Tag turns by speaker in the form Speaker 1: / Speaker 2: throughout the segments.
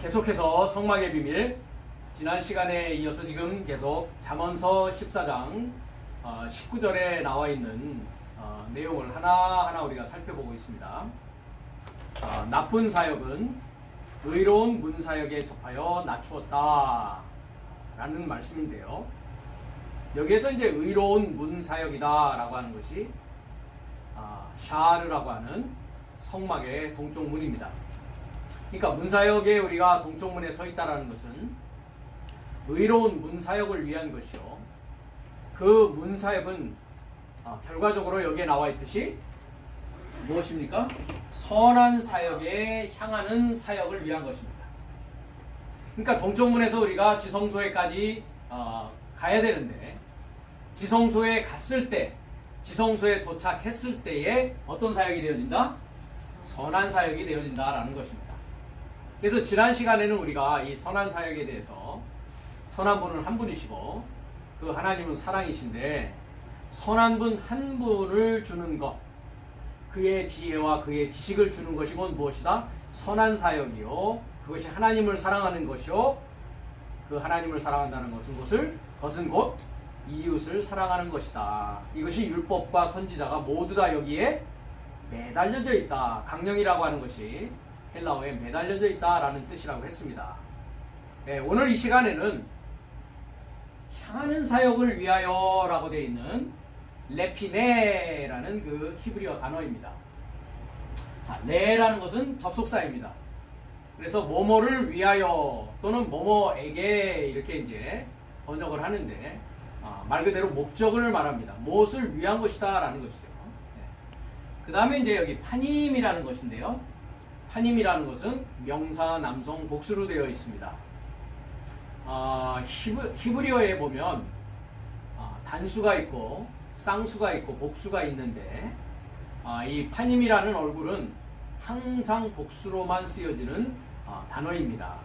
Speaker 1: 계속해서 성막의 비밀, 지난 시간에 이어서 지금 계속 잠언서 14장 19절에 나와 있는 내용을 하나하나 우리가 살펴보고 있습니다. 나쁜 사역은 의로운 문사역에 접하여 낮추었다 라는 말씀인데요, 여기에서 이제 의로운 문사역이다 라고 하는 것이 샤르라고 하는 성막의 동쪽 문입니다. 그러니까 문사역에 우리가 동쪽문에 서 있다라는 것은 의로운 문사역을 위한 것이요, 그 문사역은 결과적으로 여기에 나와 있듯이 무엇입니까? 선한 사역에 향하는 사역을 위한 것입니다. 그러니까 동쪽문에서 우리가 지성소에까지 가야 되는데, 지성소에 갔을 때, 지성소에 도착했을 때에 어떤 사역이 되어진다? 선한 사역이 되어진다라는 것입니다. 그래서 지난 시간에는 우리가 이 선한 사역에 대해서, 선한 분은 한 분이시고 그 하나님은 사랑이신데 선한 분 한 분을 주는 것, 그의 지혜와 그의 지식을 주는 것이 곧 무엇이다? 선한 사역이요, 그것이 하나님을 사랑하는 것이요, 그 하나님을 사랑한다는 것은 곧 이웃을 사랑하는 것이다. 이것이 율법과 선지자가 모두 다 여기에 매달려져 있다. 강령이라고 하는 것이 헬라어에 매달려져 있다라는 뜻이라고 했습니다. 네, 오늘 이 시간에는 향하는 사역을 위하여 라고 되어 있는 레피네라는 그 히브리어 단어입니다. 자, 레라는 것은 접속사입니다. 그래서 뭐뭐를 위하여 또는 뭐뭐에게 이렇게 이제 번역을 하는데, 말 그대로 목적을 말합니다. 무엇을 위한 것이다 라는 것이죠. 네. 그 다음에 이제 여기 파님이라는 것인데요, 파님이라는 것은 명사 남성 복수로 되어 있습니다. 히브리어에 보면 단수가 있고 쌍수가 있고 복수가 있는데, 이 파님이라는 얼굴은 항상 복수로만 쓰여지는 단어입니다.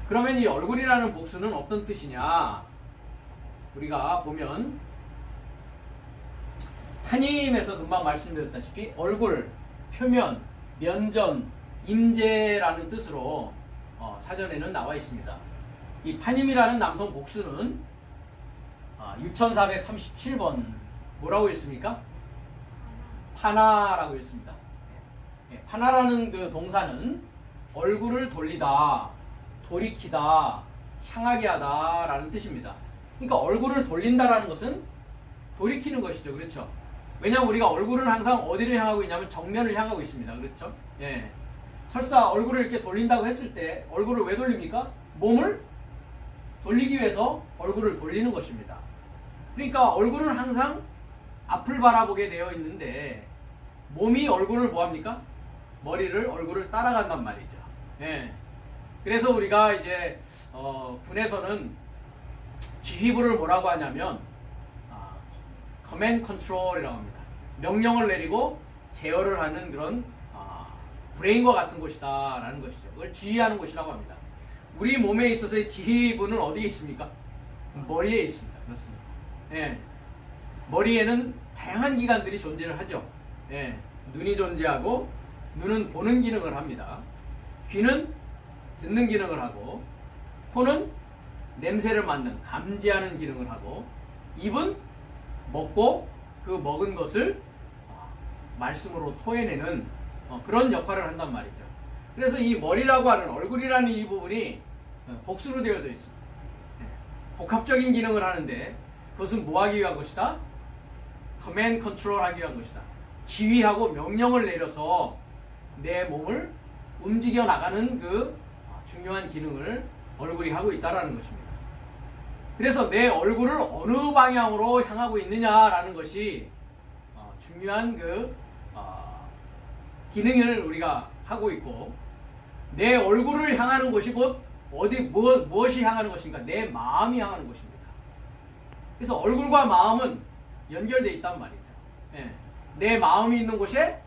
Speaker 1: 그러면 이 얼굴이라는 복수는 어떤 뜻이냐? 우리가 보면 파님에서 금방 말씀드렸다시피 얼굴, 표면, 면전, 임재라는 뜻으로 사전에는 나와 있습니다. 이 파님이라는 남성 복수는 6437번 뭐라고 했습니까? 파나라고 했습니다. 파나라는 그 동사는 얼굴을 돌리다, 돌이키다, 향하게 하다 라는 뜻입니다. 그러니까 얼굴을 돌린다라는 것은 돌이키는 것이죠. 그렇죠? 왜냐하면 우리가 얼굴은 항상 어디를 향하고 있냐면 정면을 향하고 있습니다. 그렇죠? 예. 설사 얼굴을 이렇게 돌린다고 했을 때 얼굴을 왜 돌립니까? 몸을 돌리기 위해서 얼굴을 돌리는 것입니다. 그러니까 얼굴은 항상 앞을 바라보게 되어 있는데 몸이 얼굴을 뭐합니까? 얼굴을 따라간단 말이죠. 예. 그래서 우리가 이제 군에서는 지휘부를 뭐라고 하냐면 커맨드 컨트롤이라고 합니다. 명령을 내리고 제어를 하는 그런 브레인과 같은 곳이다 라는 것이죠. 그걸 지휘하는 곳이라고 합니다. 우리 몸에 있어서의 지휘부는 어디에 있습니까? 머리에 있습니다. 그렇습니다. 예. 머리에는 다양한 기관들이 존재를 하죠. 예. 눈이 존재하고, 눈은 보는 기능을 합니다. 귀는 듣는 기능을 하고, 코는 냄새를 맡는, 감지하는 기능을 하고, 입은 먹고 그 먹은 것을 말씀으로 토해내는 그런 역할을 한단 말이죠. 그래서 이 머리라고 하는, 얼굴이라는 이 부분이 복수로 되어져 있습니다. 복합적인 기능을 하는데 그것은 뭐 하기 위한 것이다? 커맨드 컨트롤 하기 위한 것이다. 지휘하고 명령을 내려서 내 몸을 움직여 나가는 그 중요한 기능을 얼굴이 하고 있다는 것입니다. 그래서 내 얼굴을 어느 방향으로 향하고 있느냐라는 것이 중요한 그 기능을 우리가 하고 있고, 내 얼굴을 향하는 것이 곧 무엇이 향하는 것인가? 내 마음이 향하는 것입니다. 그래서 얼굴과 마음은 연결되어 있단 말이죠. 예. 내 마음이 있는 곳에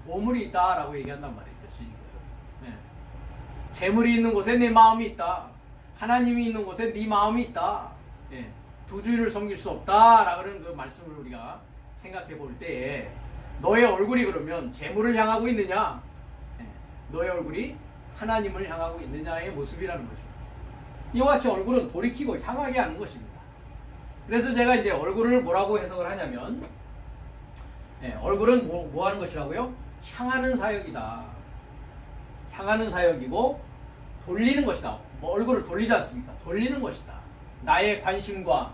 Speaker 1: 보물이 있다라고 얘기한단 말이죠. 시집에서. 예. 재물이 있는 곳에 내 마음이 있다. 하나님이 있는 곳에 네 마음이 있다. 예. 두 주인을 섬길 수 없다라는 그 말씀을 우리가 생각해 볼 때에, 너의 얼굴이 그러면 재물을 향하고 있느냐? 예. 너의 얼굴이 하나님을 향하고 있느냐의 모습이라는 것입니다. 이와 같이 얼굴은 돌이키고 향하게 하는 것입니다. 그래서 제가 이제 얼굴을 뭐라고 해석을 하냐면, 얼굴은 뭐 하는 것이라고요? 향하는 사역이다. 향하는 사역이고 돌리는 것이다. 뭐 얼굴을 돌리지 않습니까? 돌리는 것이다. 나의 관심과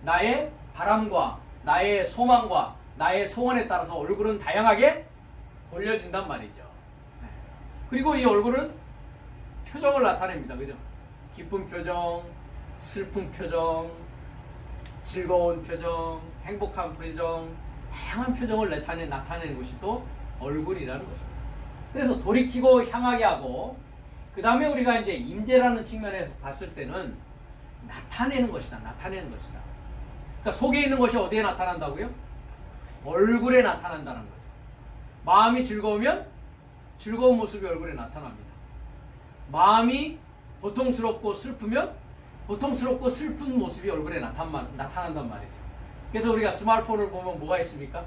Speaker 1: 나의 바람과 나의 소망과 나의 소원에 따라서 얼굴은 다양하게 돌려진단 말이죠. 그리고 이 얼굴은 표정을 나타냅니다. 그죠? 기쁜 표정, 슬픈 표정, 즐거운 표정, 행복한 표정, 다양한 표정을 나타내는 것이 또 얼굴이라는 것입니다. 그래서 돌이키고 향하게 하고, 그 다음에 우리가 이제 임재라는 측면에서 봤을 때는 나타내는 것이다. 나타내는 것이다. 그러니까 속에 있는 것이 어디에 나타난다고요? 얼굴에 나타난다는 거죠. 마음이 즐거우면 즐거운 모습이 얼굴에 나타납니다. 마음이 고통스럽고 슬프면 고통스럽고 슬픈 모습이 얼굴에 나타난단 말이죠. 그래서 우리가 스마트폰을 보면 뭐가 있습니까?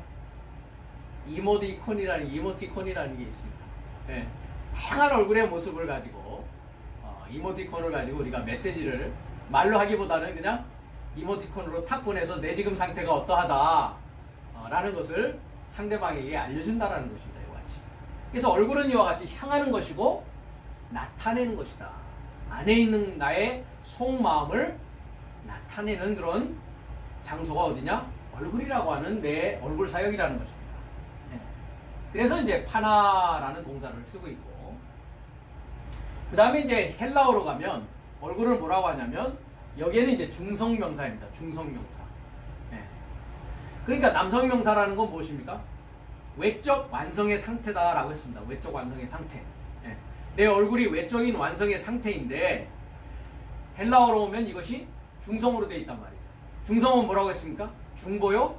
Speaker 1: 이모티콘이라는 게 있습니다. 네. 다양한 얼굴의 모습을 가지고 이모티콘을 가지고 우리가 메시지를 말로 하기보다는 그냥 이모티콘으로 탁 보내서 내 지금 상태가 어떠하다 라는 것을 상대방에게 알려준다라는 것입니다. 이와 같이. 그래서 얼굴은 이와 같이 향하는 것이고 나타내는 것이다. 안에 있는 나의 속마음을 나타내는 그런 장소가 어디냐? 얼굴이라고 하는 내 얼굴 사역이라는 것입니다. 네. 그래서 이제 파나라는 동사를 쓰고 있고, 그 다음에 이제 헬라어로 가면 얼굴을 뭐라고 하냐면 여기에는 이제 중성명사입니다. 중성명사. 네. 그러니까 남성명사라는 건 무엇입니까? 외적 완성의 상태다라고 했습니다. 외적 완성의 상태. 네. 내 얼굴이 외적인 완성의 상태인데 헬라어로 오면 이것이 중성으로 되어 있단 말이죠. 중성은 뭐라고 했습니까? 중보요?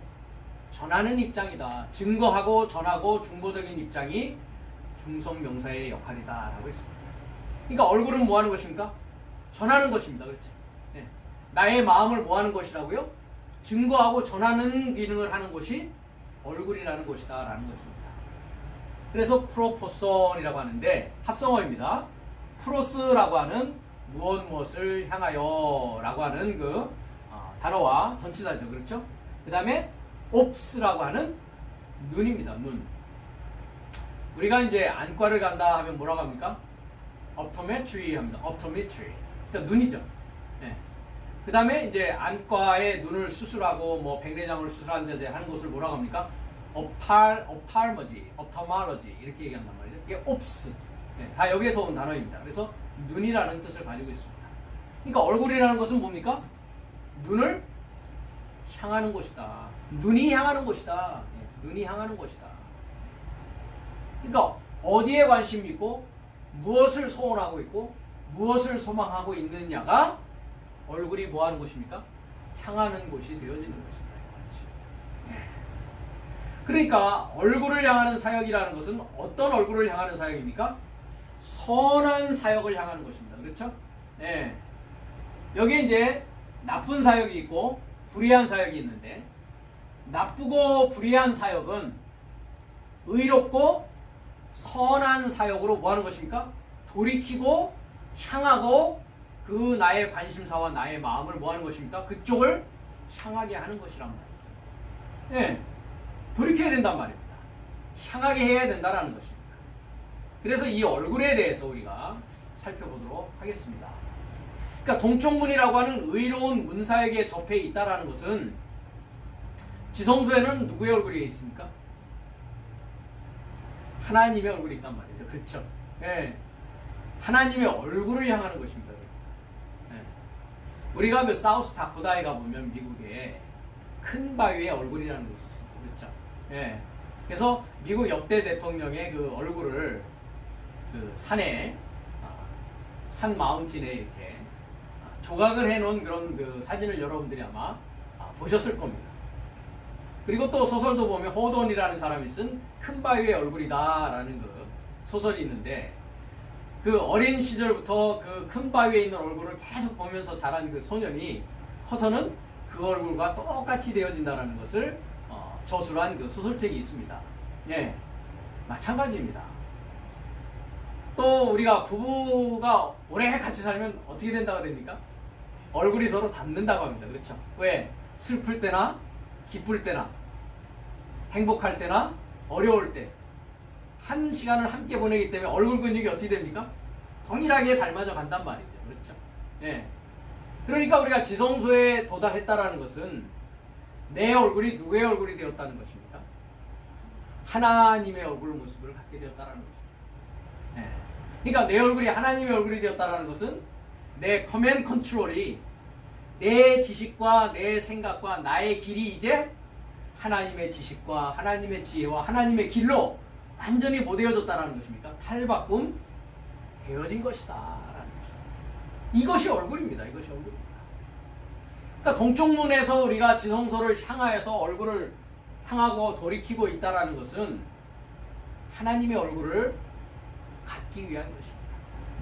Speaker 1: 전하는 입장이다. 증거하고 전하고 중보적인 입장이 중성명사의 역할이다 라고 했습니다. 그러니까 얼굴은 뭐 하는 것입니까? 전하는 것입니다. 그렇죠? 네. 나의 마음을 뭐 하는 것이라고요? 증거하고 전하는 기능을 하는 것이 얼굴이라는 것이다 라는 것입니다. 그래서 프로포선이라고 하는데 합성어입니다. 프로스라고 하는 무엇을 향하여 라고 하는 그 단어와 전치사죠. 그렇죠? 그 다음에 옵스라고 하는 눈입니다. 눈. 우리가 이제 안과를 간다 하면 뭐라고 합니까? optometry 합니다. optometry. 그러니까 눈이죠. 네. 그 다음에 이제 안과에 눈을 수술하고 뭐 백내장을 수술하는 데서 하는 것을 뭐라고 합니까? ophthalmology 이렇게 얘기한단 말이죠. 이게 ops. 네. 다 여기에서 온 단어입니다. 그래서 눈이라는 뜻을 가지고 있습니다. 그러니까 얼굴이라는 것은 뭡니까? 눈을 향하는 곳이다. 눈이 향하는 곳이다. 네. 눈이 향하는 곳이다. 그러니까 어디에 관심이 있고 무엇을 소원하고 있고 무엇을 소망하고 있느냐가 얼굴이 뭐 하는 곳입니까? 향하는 곳이 되어지는 것입니다. 그러니까 얼굴을 향하는 사역이라는 것은 어떤 얼굴을 향하는 사역입니까? 선한 사역을 향하는 것입니다. 그렇죠? 네. 여기에 이제 나쁜 사역이 있고 불의한 사역이 있는데, 나쁘고 불의한 사역은 의롭고 선한 사역으로 뭐 하는 것입니까? 돌이키고 향하고 그 나의 관심사와 나의 마음을 뭐 하는 것입니까? 그쪽을 향하게 하는 것이란 말이죠. 네. 돌이켜야 된단 말입니다. 향하게 해야 된다는 것입니다. 그래서 이 얼굴에 대해서 우리가 살펴보도록 하겠습니다. 그러니까 동쪽문이라고 하는 의로운 문사에게 접해 있다라는 것은, 지성소에는 누구의 얼굴이 있습니까? 하나님의 얼굴이 있단 말이죠. 그렇죠? 네. 하나님의 얼굴을 향하는 것입니다. 네. 우리가 그 사우스 다코다에 가보면 미국에 큰 바위의 얼굴이라는 것이 있습니다. 그렇죠? 네. 그래서 미국 역대 대통령의 그 얼굴을 그 산에, 산 마운틴에 이렇게 조각을 해놓은 그런 그 사진을 여러분들이 아마 보셨을 겁니다. 그리고 또 소설도 보면 호돈이라는 사람이 쓴 큰 바위의 얼굴이다라는 그 소설이 있는데, 그 어린 시절부터 그 큰 바위에 있는 얼굴을 계속 보면서 자란 그 소년이 커서는 그 얼굴과 똑같이 되어진다는 것을 저술한 그 소설책이 있습니다. 예, 마찬가지입니다. 또 우리가 부부가 오래 같이 살면 어떻게 된다고 됩니까? 얼굴이 서로 닮는다고 합니다. 그렇죠? 왜? 슬플 때나 기쁠 때나 행복할 때나 어려울 때 한 시간을 함께 보내기 때문에 얼굴 근육이 어떻게 됩니까? 동일하게 닮아져 간단 말이죠. 그렇죠? 예. 그러니까 우리가 지성소에 도달했다라는 것은 내 얼굴이 누구의 얼굴이 되었다는 것입니까? 하나님의 얼굴 모습을 갖게 되었다는 것입니다. 예. 그러니까 내 얼굴이 하나님의 얼굴이 되었다는 것은 내 커맨 컨트롤이 내 지식과 내 생각과 나의 길이 이제 하나님의 지식과 하나님의 지혜와 하나님의 길로 완전히 못되어졌다는 것입니까? 탈바꿈 되어진 것이다 라는 것입니다. 이것이 얼굴입니다. 이것이 얼굴입니다. 그러니까 동쪽문에서 우리가 지성소를 향하여서 얼굴을 향하고 돌이키고 있다는 것은 하나님의 얼굴을 갖기 위한 것입니다.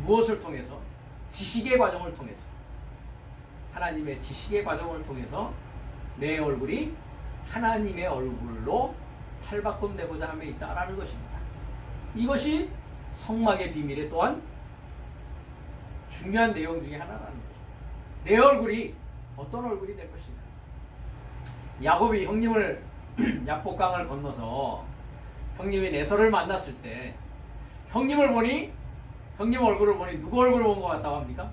Speaker 1: 무엇을 통해서? 지식의 과정을 통해서. 하나님의 지식의 과정을 통해서 내 얼굴이 하나님의 얼굴로 탈바꿈되고자 함에 있다라는 것입니다. 이것이 성막의 비밀의 또한 중요한 내용 중에 하나라는 것입니다. 내 얼굴이 어떤 얼굴이 될 것인가. 야곱이 형님을 약복강을 건너서 형님이 에서를 만났을 때 형님을 보니 형님 얼굴을 보니 누구 얼굴을 본 것 같다고 합니까?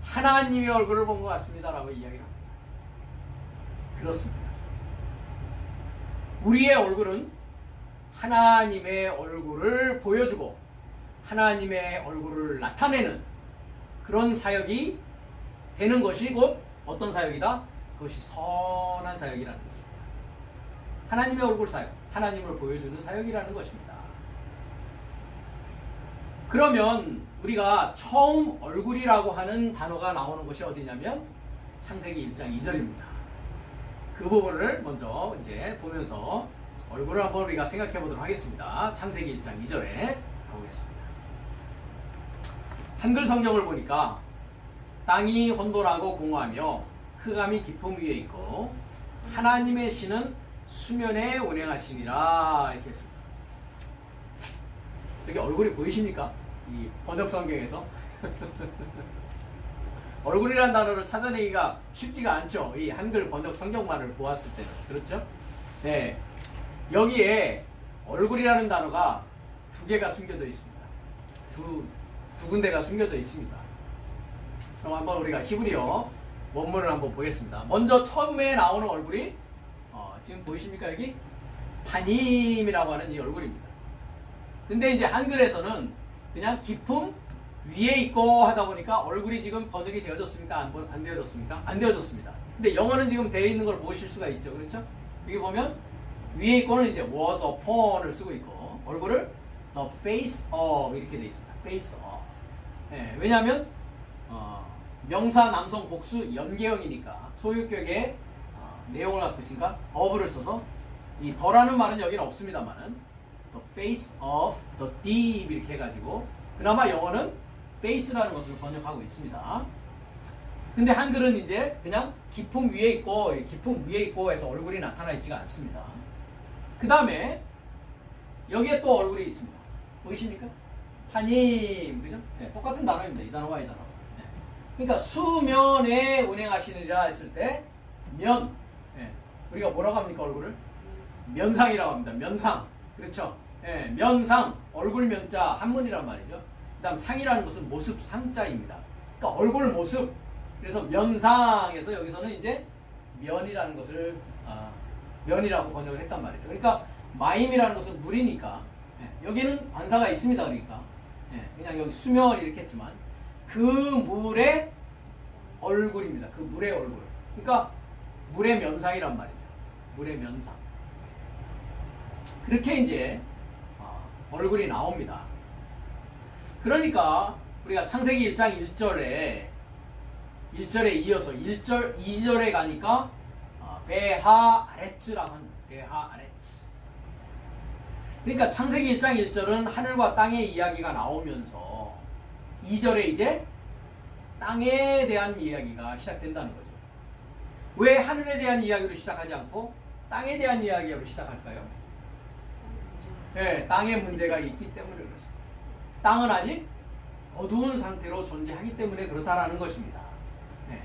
Speaker 1: 하나님의 얼굴을 본 것 같습니다 라고 이야기를 합니다. 그렇습니다. 우리의 얼굴은 하나님의 얼굴을 보여주고 하나님의 얼굴을 나타내는 그런 사역이 되는 것이 곧 어떤 사역이다? 그것이 선한 사역이라는 것입니다. 하나님의 얼굴 사역, 하나님을 보여주는 사역이라는 것입니다. 그러면 우리가 처음 얼굴이라고 하는 단어가 나오는 것이 어디냐면 창세기 1장 2절입니다. 그 부분을 먼저 이제 보면서 얼굴을 한번 우리가 생각해 보도록 하겠습니다. 창세기 1장 2절에 가보겠습니다. 한글 성경을 보니까 땅이 혼돈하고 공허하며 흑암이 깊음 위에 있고 하나님의 신은 수면에 운행하시니라 이렇게 했습니다. 여기 얼굴이 보이십니까? 이 번역 성경에서 얼굴이라는 단어를 찾아내기가 쉽지가 않죠. 이 한글 번역 성경만을 보았을 때는. 그렇죠? 네. 여기에 얼굴이라는 단어가 두 개가 숨겨져 있습니다. 두 군데가 숨겨져 있습니다. 그럼 한번 우리가 히브리어 원문을 한번 보겠습니다. 먼저 처음에 나오는 얼굴이 지금 보이십니까? 여기 파님이라고 하는 이 얼굴입니다. 근데 이제 한글에서는 그냥 기품 위에 있고 하다 보니까 얼굴이 지금 번역이 되어졌습니까? 안 되어졌습니까? 안 되어졌습니다. 근데 영어는 지금 되어 있는 걸 보실 수가 있죠. 그렇죠? 여기 보면 위에 있고는 이제 was upon을 쓰고 있고 얼굴을 the face of 이렇게 되어 있습니다. face of. 네, 왜냐하면 명사 남성 복수 연계형이니까 소유격의 내용을 갖고 있으니까 of를 써서 이 더라는 말은 여기는 없습니다만은 the face of the deep 이렇게 해가지고 그나마 영어는 face라는 것을 번역하고 있습니다. 근데 한글은 이제 그냥 기품 위에 있고 해서 얼굴이 나타나 있지가 않습니다. 그 다음에 여기에 또 얼굴이 있습니다. 보이십니까? 파님, 그죠? 네, 똑같은 단어입니다. 이 단어와 이 단어. 네. 그러니까 수면에 운행하시느라 했을 때 면, 네. 우리가 뭐라고 합니까 얼굴을? 면상이라고 합니다. 면상, 그렇죠? 네, 면상, 얼굴 면자 한문이란 말이죠. 그 다음 상이라는 것은 모습 상자입니다. 그러니까 얼굴 모습. 그래서 면상에서 여기서는 이제 면이라는 것을 면이라고 번역을 했단 말이죠. 그러니까 마임이라는 것은 물이니까 여기는 관사가 있습니다. 그러니까 그냥 여기 수면 이렇게 했지만 그 물의 얼굴입니다. 그 물의 얼굴. 그러니까 물의 면상이란 말이죠. 물의 면상. 그렇게 이제 얼굴이 나옵니다. 그러니까 우리가 창세기 1장 1절에 이어서 1절, 2절에 가니까 베하 아레츠라고 합니다. 베하 아레츠. 그러니까 창세기 1장 1절은 하늘과 땅의 이야기가 나오면서 2절에 이제 땅에 대한 이야기가 시작된다는 거죠. 왜 하늘에 대한 이야기로 시작하지 않고 땅에 대한 이야기로 시작할까요? 네, 땅에 문제가 있기 때문에 그렇습니다. 땅은 아직 어두운 상태로 존재하기 때문에 그렇다라는 것입니다. 네.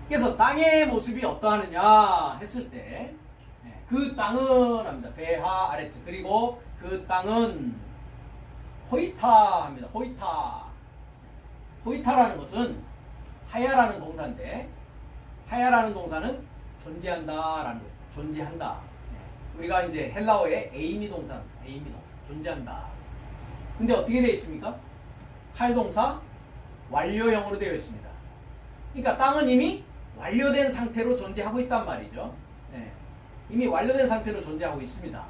Speaker 1: 그래서 땅의 모습이 어떠하느냐 했을 때, 그 땅은 합니다. 배하 아래트. 그리고 그 땅은 호이타 합니다. 호이타. 호이타라는 것은 하야라는 동사인데, 하야라는 동사는 존재한다라는 거죠. 존재한다. 우리가 이제 헬라어의 에이미 동사입니다. 에이미 동사. 존재한다. 근데 어떻게 되어 있습니까? 칼동사 완료형으로 되어 있습니다. 그러니까 땅은 이미 완료된 상태로 존재하고 있단 말이죠. 네. 이미 완료된 상태로 존재하고 있습니다.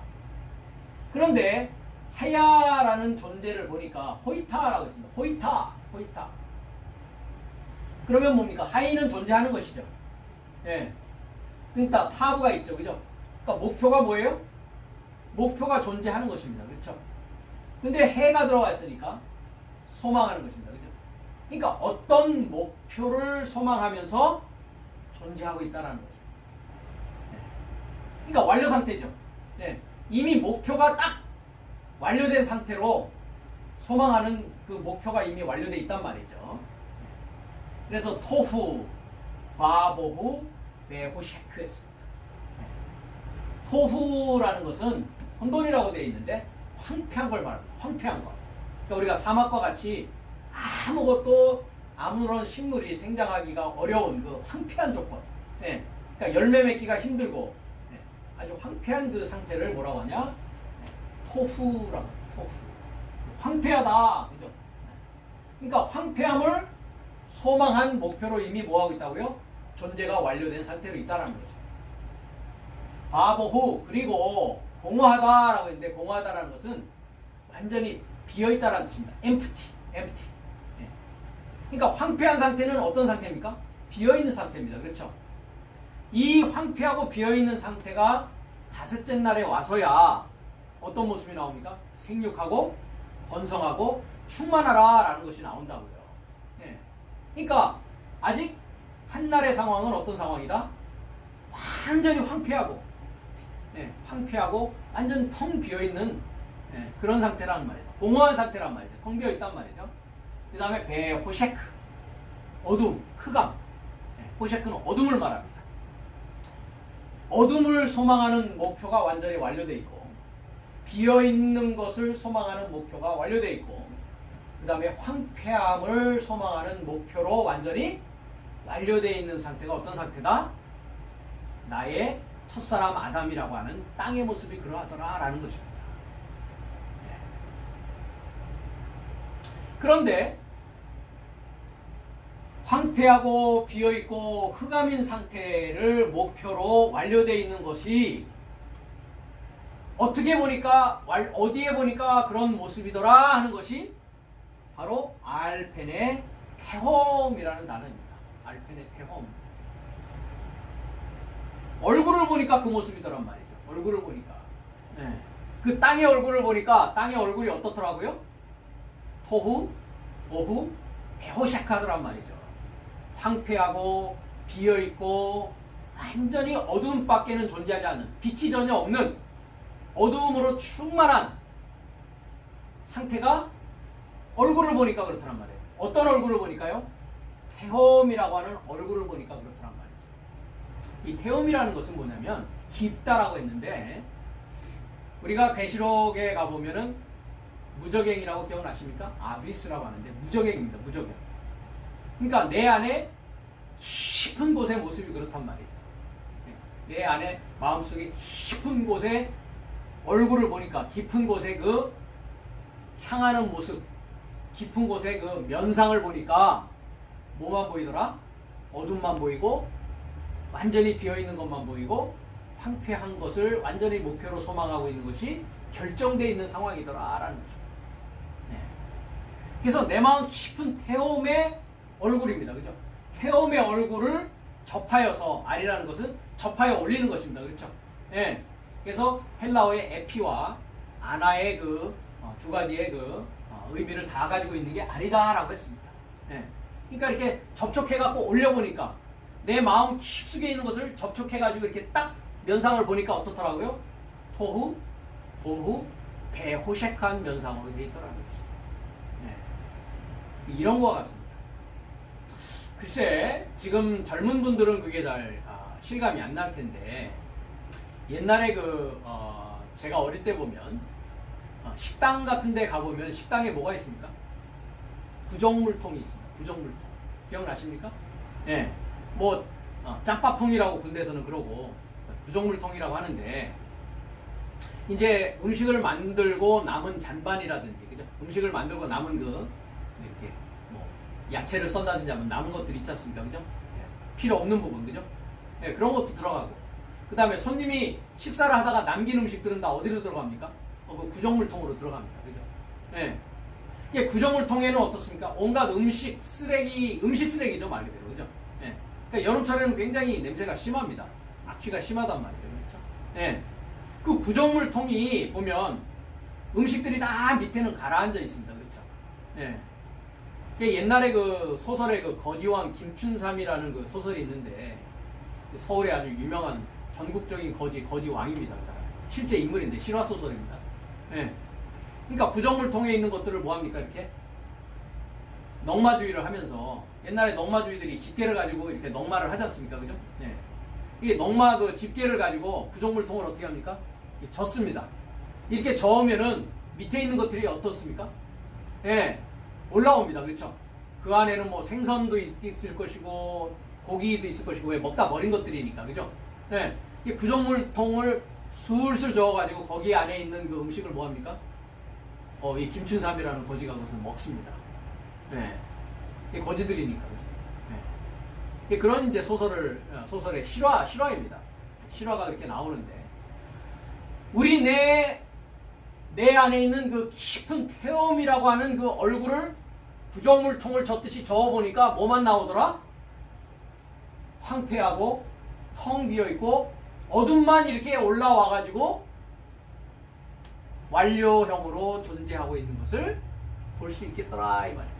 Speaker 1: 그런데 하야라는 존재를 보니까 호이타라고 했습니다. 호이타, 호이타. 그러면 뭡니까? 하이는 존재하는 것이죠. 네. 그러니까 타브가 있죠, 그죠? 그러니까 목표가 뭐예요? 목표가 존재하는 것입니다. 그렇죠? 근데 해가 들어가 있으니까 소망하는 것입니다. 그죠? 그러니까 어떤 목표를 소망하면서 존재하고 있다는 거죠. 네. 그러니까 완료 상태죠. 네. 이미 목표가 딱 완료된 상태로 소망하는 그 목표가 이미 완료되어 있단 말이죠. 그래서 토후, 바보후, 베호셰크 했습니다. 토후라는 것은 혼돈이라고 되어 있는데 황폐한 걸 말합니다. 황폐한 거. 그러니까 우리가 사막과 같이 아무것도 아무런 식물이 생장하기가 어려운 그 황폐한 조건. 네. 그러니까 열매 맺기가 힘들고 네. 아주 황폐한 그 상태를 뭐라고 하냐? 네. 토후라고. 토후. 황폐하다. 그죠? 그러니까 황폐함을 소망한 목표로 이미 뭐하고 있다고요? 존재가 완료된 상태로 있다는 거죠. 바보후. 그리고 공허하다라고 했는데 공허하다라는 것은 완전히 비어있다라는 뜻입니다. empty, empty. 예. 그러니까 황폐한 상태는 어떤 상태입니까? 비어있는 상태입니다. 그렇죠? 이 황폐하고 비어있는 상태가 다섯째 날에 와서야 어떤 모습이 나옵니까? 생육하고 번성하고 충만하라라는 것이 나온다고요. 예. 그러니까 아직 한 날의 상황은 어떤 상황이다? 완전히 황폐하고 황폐하고 완전 텅 비어있는 그런 상태란 말이죠. 공허한 상태란 말이죠. 텅 비어있단 말이죠. 그 다음에 베호셰크, 어둠, 흑암. 호셰크는 어둠을 말합니다. 어둠을 소망하는 목표가 완전히 완료되어 있고 비어있는 것을 소망하는 목표가 완료되어 있고 그 다음에 황폐함을 소망하는 목표로 완전히 완료되어 있는 상태가 어떤 상태다? 나의 첫사람 아담이라고 하는 땅의 모습이 그러하더라라는 것입니다. 네. 그런데 황폐하고 비어있고 흑암인 상태를 목표로 완료되어 있는 것이 어떻게 보니까 어디에 보니까 그런 모습이더라 하는 것이 바로 알펜의 테홈이라는 단어입니다. 알펜의 테홈. 얼굴을 보니까 그 모습이더란 말이죠. 얼굴을 보니까. 네. 그 땅의 얼굴을 보니까 땅의 얼굴이 어떻더라고요? 토후, 보후, 베호샤카더란 말이죠. 황폐하고 비어있고 완전히 어둠밖에는 존재하지 않는 빛이 전혀 없는 어두움으로 충만한 상태가 얼굴을 보니까 그렇더란 말이에요. 어떤 얼굴을 보니까요? 테홈이라고 하는 얼굴을 보니까 그렇더란 말이죠. 이 테홈이라는 것은 뭐냐면 깊다라고 했는데 우리가 계시록에 가보면은 무저갱이라고 기억나십니까? 아비스라고 하는데 무저갱입니다. 무저갱. 그러니까 내 안에 깊은 곳의 모습이 그렇단 말이죠. 내 안에 마음속에 깊은 곳에 얼굴을 보니까 깊은 곳에 그 향하는 모습, 깊은 곳에 그 면상을 보니까 뭐만 보이더라? 어둠만 보이고 완전히 비어있는 것만 보이고 황폐한 것을 완전히 목표로 소망하고 있는 것이 결정되어 있는 상황이더라라는 거죠. 네. 그래서 내 마음 깊은 테옴의 얼굴입니다. 그죠? 테옴의 얼굴을 접하여서 알이라는 것은 접하여 올리는 것입니다. 그렇죠? 네. 그래서 헬라어의 에피와 아나의 그 두 가지의 그 의미를 다 가지고 있는 게 알이다라고 했습니다. 네. 그러니까 이렇게 접촉해갖고 올려보니까 내 마음 깊숙이 있는 것을 접촉해가지고 이렇게 딱 면상을 보니까 어떻더라고요? 토후, 보후, 베호셰크한 면상으로 되어 있더라는 것이죠. 이런 것 같습니다. 글쎄, 지금 젊은 분들은 그게 잘 실감이 안 날 텐데, 옛날에 제가 어릴 때 보면, 식당 같은 데 가보면 식당에 뭐가 있습니까? 구정물통이 있습니다. 구정물통. 기억나십니까? 예. 뭐, 짬밥통이라고 군대에서는 그러고, 구정물통이라고 하는데, 이제 음식을 만들고 남은 잔반이라든지, 그죠? 음식을 만들고 남은 이렇게, 뭐, 야채를 썬다든지 하면 남은 것들 있지 않습니까? 그죠? 예. 필요 없는 부분, 그죠? 예, 그런 것도 들어가고. 그 다음에 손님이 식사를 하다가 남긴 음식들은 다 어디로 들어갑니까? 그 구정물통으로 들어갑니다. 그죠? 예. 이게 구정물통에는 어떻습니까? 온갖 음식 쓰레기죠, 말 그대로. 그죠? 예. 그러니까 여름철에는 굉장히 냄새가 심합니다. 악취가 심하단 말이죠. 그렇죠? 예. 그 구정물통이 보면 음식들이 다 밑에는 가라앉아 있습니다. 그렇죠? 예. 옛날에 소설에 거지왕 김춘삼이라는 소설이 있는데, 서울에 아주 유명한 전국적인 거지왕입니다. 그 사람. 실제 인물인데 실화소설입니다. 예. 그러니까 구정물통에 있는 것들을 뭐합니까? 이렇게 넝마주의를 하면서, 옛날에 넝마주의들이 집게를 가지고 이렇게 넝마를 하지 않습니까? 그죠? 예. 이게 넝마 집게를 가지고 구정물통을 어떻게 합니까? 젓습니다. 이렇게 저으면은 밑에 있는 것들이 어떻습니까? 예. 올라옵니다. 그렇죠? 그 안에는 뭐 생선도 있을 것이고 고기도 있을 것이고, 왜 먹다 버린 것들이니까. 그죠? 예. 이 구정물통을 술술 저어가지고 거기 안에 있는 그 음식을 뭐합니까? 이 김춘삼이라는 거지가 그것을 먹습니다. 예. 이게 거지들이니까. 그죠? 예. 그런 이제 소설의 실화입니다. 실화가 그렇게 나오는데, 우리 내 안에 있는 그 깊은 태음이라고 하는 그 얼굴을 구정물통을 젓듯이 저어보니까 뭐만 나오더라? 황폐하고 텅 비어있고 어둠만 이렇게 올라와가지고 완료형으로 존재하고 있는 것을 볼 수 있겠더라, 이 말입니다.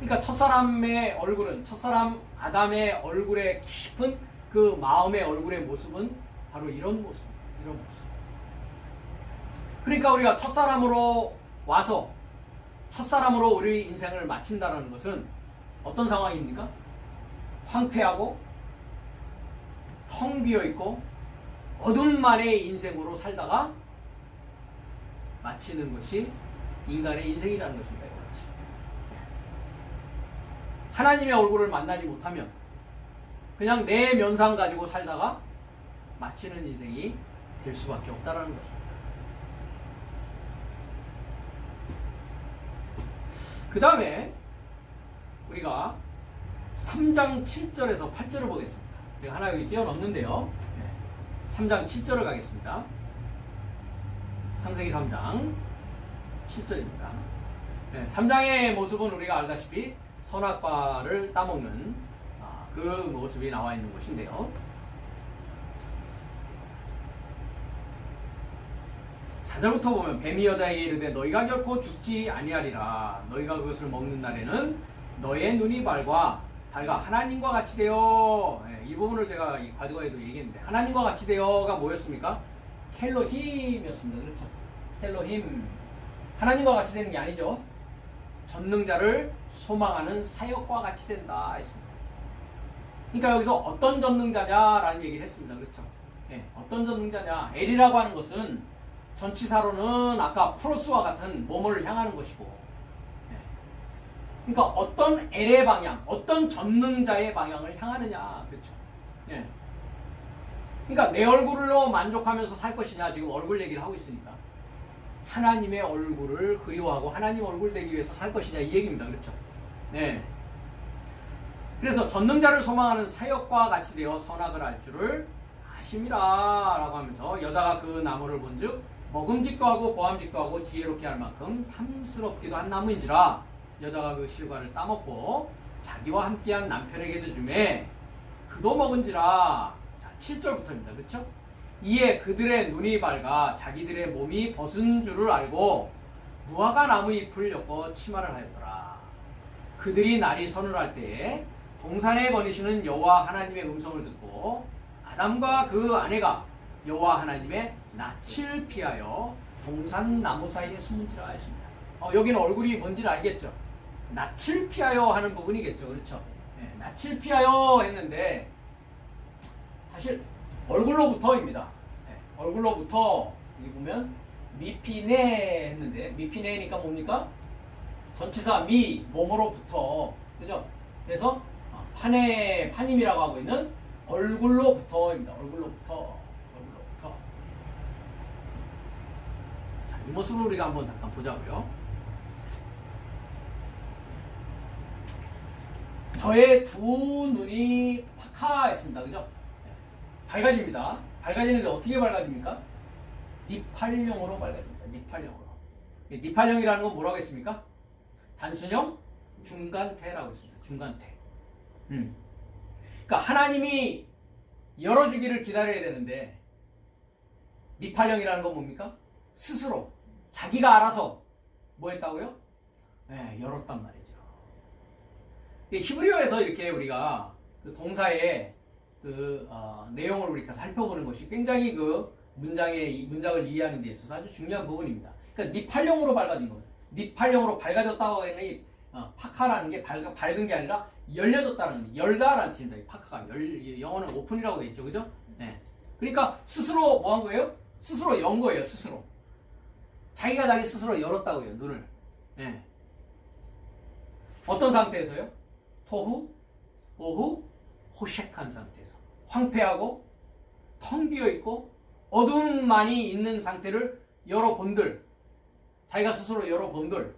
Speaker 1: 그러니까 첫사람 아담의 얼굴의 깊은 그 마음의 얼굴의 모습은 바로 이런 모습입니다. 이런 모습. 그러니까 우리가 첫사람으로 와서 첫사람으로 우리 인생을 마친다는 것은 어떤 상황입니까? 황폐하고 텅 비어있고 어둠만의 인생으로 살다가 마치는 것이 인간의 인생이라는 것입니다. 하나님의 얼굴을 만나지 못하면 그냥 내 면상 가지고 살다가 마치는 인생이 될 수밖에 없다는 것입니다. 그 다음에 우리가 3장 7절에서 8절을 보겠습니다. 제가 하나 여기 띄워 넣었는데요. 3장 7절을 가겠습니다. 창세기 3장 7절입니다. 3장의 모습은 우리가 알다시피 선악과를 따먹는 그 모습이 나와 있는 것인데요. 4절부터 보면 뱀이 여자에게 이르되 너희가 결코 죽지 아니하리라. 너희가 그것을 먹는 날에는 너의 눈이 밝아 하나님과 같이 되어. 이 부분을 제가 이 과거에도 얘기했는데, 하나님과 같이 되어가 뭐였습니까? 켈로힘이었습니다. 그렇죠? 켈로힘. 하나님과 같이 되는 게 아니죠. 전능자를 소망하는 사역과 같이 된다 했습니다. 그러니까 여기서 어떤 전능자냐라는 얘기를 했습니다. 그렇죠? 어떤 전능자냐. 엘이라고 하는 것은 전치사로는 아까 프로스와 같은 몸을 향하는 것이고, 그러니까 어떤 엘의 방향, 어떤 전능자의 방향을 향하느냐. 그렇죠? 그러니까 내 얼굴로 만족하면서 살 것이냐, 지금 얼굴 얘기를 하고 있으니까. 하나님의 얼굴을 그리워하고 하나님 얼굴 되기 위해서 살 것이냐, 이 얘기입니다. 그렇죠? 그래서 전능자를 소망하는 사역과 같이 되어 선악을 알 줄을 아심이라 라고 하면서, 여자가 그 나무를 본즉 먹음직도 하고 보암직도 하고 지혜롭게 할 만큼 탐스럽기도 한 나무인지라. 여자가 그 실과를 따먹고 자기와 함께한 남편에게도 주매 그도 먹은지라. 자, 7절부터입니다. 그렇죠? 이에 그들의 눈이 밝아 자기들의 몸이 벗은 줄을 알고 무화과 나무 잎을 엮어 치마를 하였더라. 그들이 날이 서늘할 때에 동산에 거니시는 여호와 하나님의 음성을 듣고 아담과 그 아내가 여호와 하나님의 낯을 피하여 동산 나무 사이에 숨은지라 했습니다. 여기는 얼굴이 뭔지는 알겠죠? 낯을 피하여 하는 부분이겠죠. 그렇죠? 네, 낯을 피하여 했는데 사실 얼굴로부터입니다. 네, 얼굴로부터 여기 보면 미피네 했는데 미피네니까 뭡니까? 전치사 미 몸으로부터 그죠? 그래서 파님이라고 하고 있는 얼굴로부터입니다. 얼굴로부터. 자, 이 모습을 우리가 한번 잠깐 보자고요. 저의 두 눈이 파카했습니다. 그죠? 밝아집니다. 밝아지는데 어떻게 밝아집니까? 니팔형으로 밝아집니다. 니팔형으로. 니팔형이라는 건 뭐라고 했습니까? 단순형 중간태라고 했습니다. 중간태. 그러니까 하나님이 열어주기를 기다려야 되는데 니팔형이라는 건 뭡니까? 스스로 자기가 알아서 뭐 했다고요? 네, 열었단 말이죠. 히브리어에서 이렇게 우리가 그 동사의 그 내용을 우리가 살펴보는 것이 굉장히 그 문장을 이해하는 데 있어서 아주 중요한 부분입니다. 그러니까 니팔형으로 밝아진 겁니다. 니팔형으로 밝아졌다고 하는 이 파카라는 게 밝은 게 아니라 열려졌다는 게 열다라는 뜻입니다. 파카가 영어는 오픈이라고 돼 있죠, 그죠? 네. 그러니까 스스로 뭐 한 거예요? 스스로 연 거예요, 스스로. 자기가 자기 스스로 열었다고요, 눈을. 네. 어떤 상태에서요? 토후, 오후, 호색한 상태에서 황폐하고 텅 비어 있고 어둠만이 있는 상태를 열어본들, 자기가 스스로 열어본들,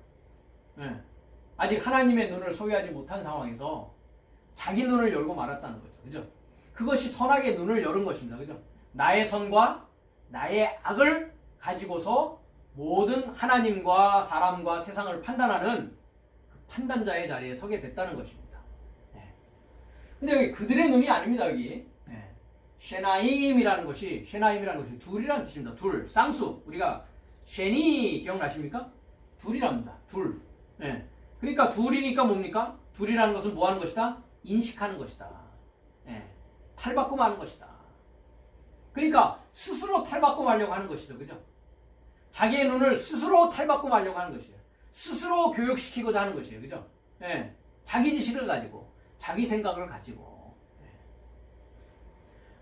Speaker 1: 네. 아직 하나님의 눈을 소유하지 못한 상황에서 자기 눈을 열고 말았다는 거죠. 그죠? 그것이 선악의 눈을 여는 것입니다. 그죠? 나의 선과 나의 악을 가지고서 모든 하나님과 사람과 세상을 판단하는 그 판단자의 자리에 서게 됐다는 것입니다. 네. 근데 여기 그들의 눈이 아닙니다. 여기 네. 쉐나임이라는 것이 둘이라는 뜻입니다. 둘, 쌍수. 우리가 쉐니 기억나십니까? 둘이랍니다. 둘. 네. 그러니까 둘이니까 뭡니까? 둘이라는 것은 뭐 하는 것이다? 인식하는 것이다. 네. 탈바꿈하는 것이다. 그러니까 스스로 탈바꿈하려고 하는 것이죠. 그죠? 자기의 눈을 스스로 탈바꿈하려고 하는 것이에요. 스스로 교육시키고자 하는 것이에요. 그죠? 네. 자기 지식을 가지고 자기 생각을 가지고 네.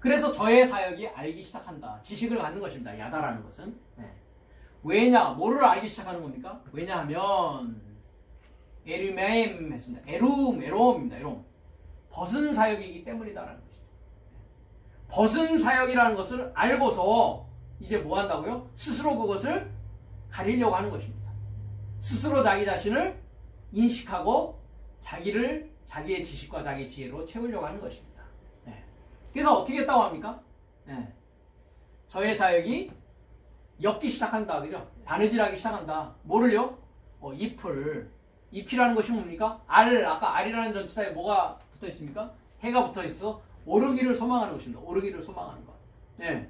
Speaker 1: 그래서 저의 사역이 알기 시작한다. 지식을 갖는 것입니다. 야다라는 것은 네. 왜냐? 뭐를 알기 시작하는 겁니까? 왜냐하면 에르메임 했습니다. 에롬입니다. 에롬. 벗은 사역이기 때문이다라는 것이죠. 벗은 사역이라는 것을 알고서 이제 뭐 한다고요? 스스로 그것을 가리려고 하는 것입니다. 스스로 자기 자신을 인식하고 자기의 지식과 자기 지혜로 채우려고 하는 것입니다. 네. 그래서 어떻게 했다고 합니까? 네. 저의 사역이 엮기 시작한다. 그죠? 바느질하기 시작한다. 뭐를요? 잎이라는 것이 뭡니까? 아까 알이라는 전치사에 뭐가 붙어 있습니까? 해가 붙어 있어. 오르기를 소망하는 것입니다. 오르기를 소망하는 것. 네.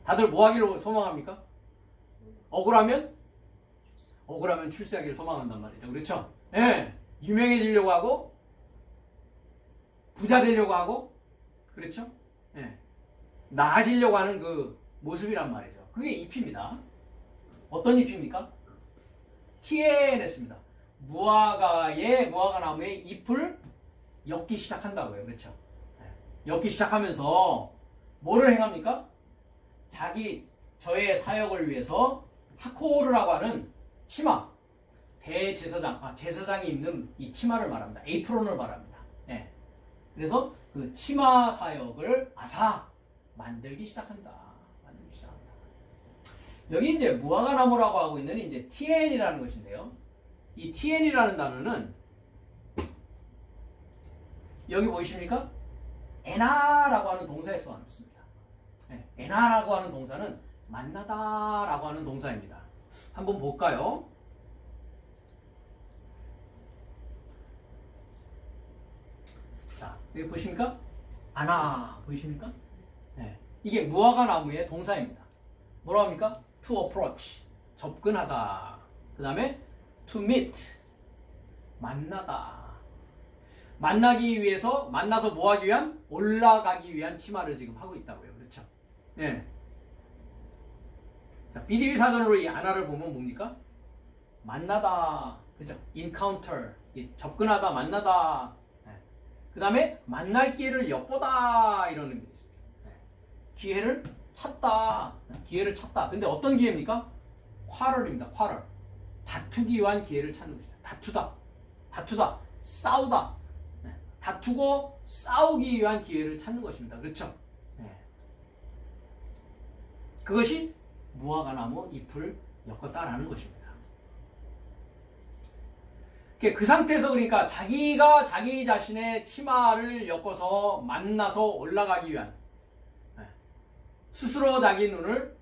Speaker 1: 다들 뭐 하기를 소망합니까? 억울하면 출세하기를 소망한단 말이죠. 그렇죠? 네. 유명해지려고 하고, 부자 되려고 하고, 그렇죠? 네. 나아지려고 하는 그 모습이란 말이죠. 그게 잎입니다. 어떤 잎입니까? 티에냈습니다. 무화과나무의 잎을 엮기 시작한다고요. 그렇죠? 엮기 시작하면서 뭐를 행합니까? 저의 사역을 위해서 하코르라고 하는 치마, 제사장이 입는 이 치마를 말합니다. 에이프론을 말합니다. 네. 그래서 그 치마 사역을 만들기 시작한다. 여기 이제 무화과나무라고 하고 있는 이제 TN이라는 것인데요. 이 TN이라는 단어는 여기 보이십니까? 에나라고 하는 동사에서 왔습니다. 네, 에나라고 하는 동사는 만나다라고 하는 동사입니다. 한번 볼까요? 자, 여기 보십니까? 아나 보이십니까? 네, 이게 무화과나무의 동사입니다. 뭐라고 합니까? To approach, 접근하다. 그 다음에 to meet, 만나다. 만나서 뭐 하기 위한? 올라가기 위한 치마를 지금 하고 있다고요. 그렇죠? 네. 자, BDB 사전으로 이 아나를 보면 뭡니까? 만나다, 그죠? encounter, 접근하다, 만나다. 네. 그 다음에 만날 기회를 엿보다 이런 의미가 있습니다. 네. 기회를 찾다, 기회를 찾다. 근데 어떤 기회입니까? quarrel입니다. quarrel. 다투기 위한 기회를 찾는 것이다. 다투다, 싸우다. 네. 다투고 싸우기 위한 기회를 찾는 것입니다. 그렇죠? 네. 그것이 무화과나무 잎을 엮었다라는 것입니다. 그 상태에서 그러니까 자기가 자기 자신의 치마를 엮어서 만나서 올라가기 위한, 스스로 자기 눈을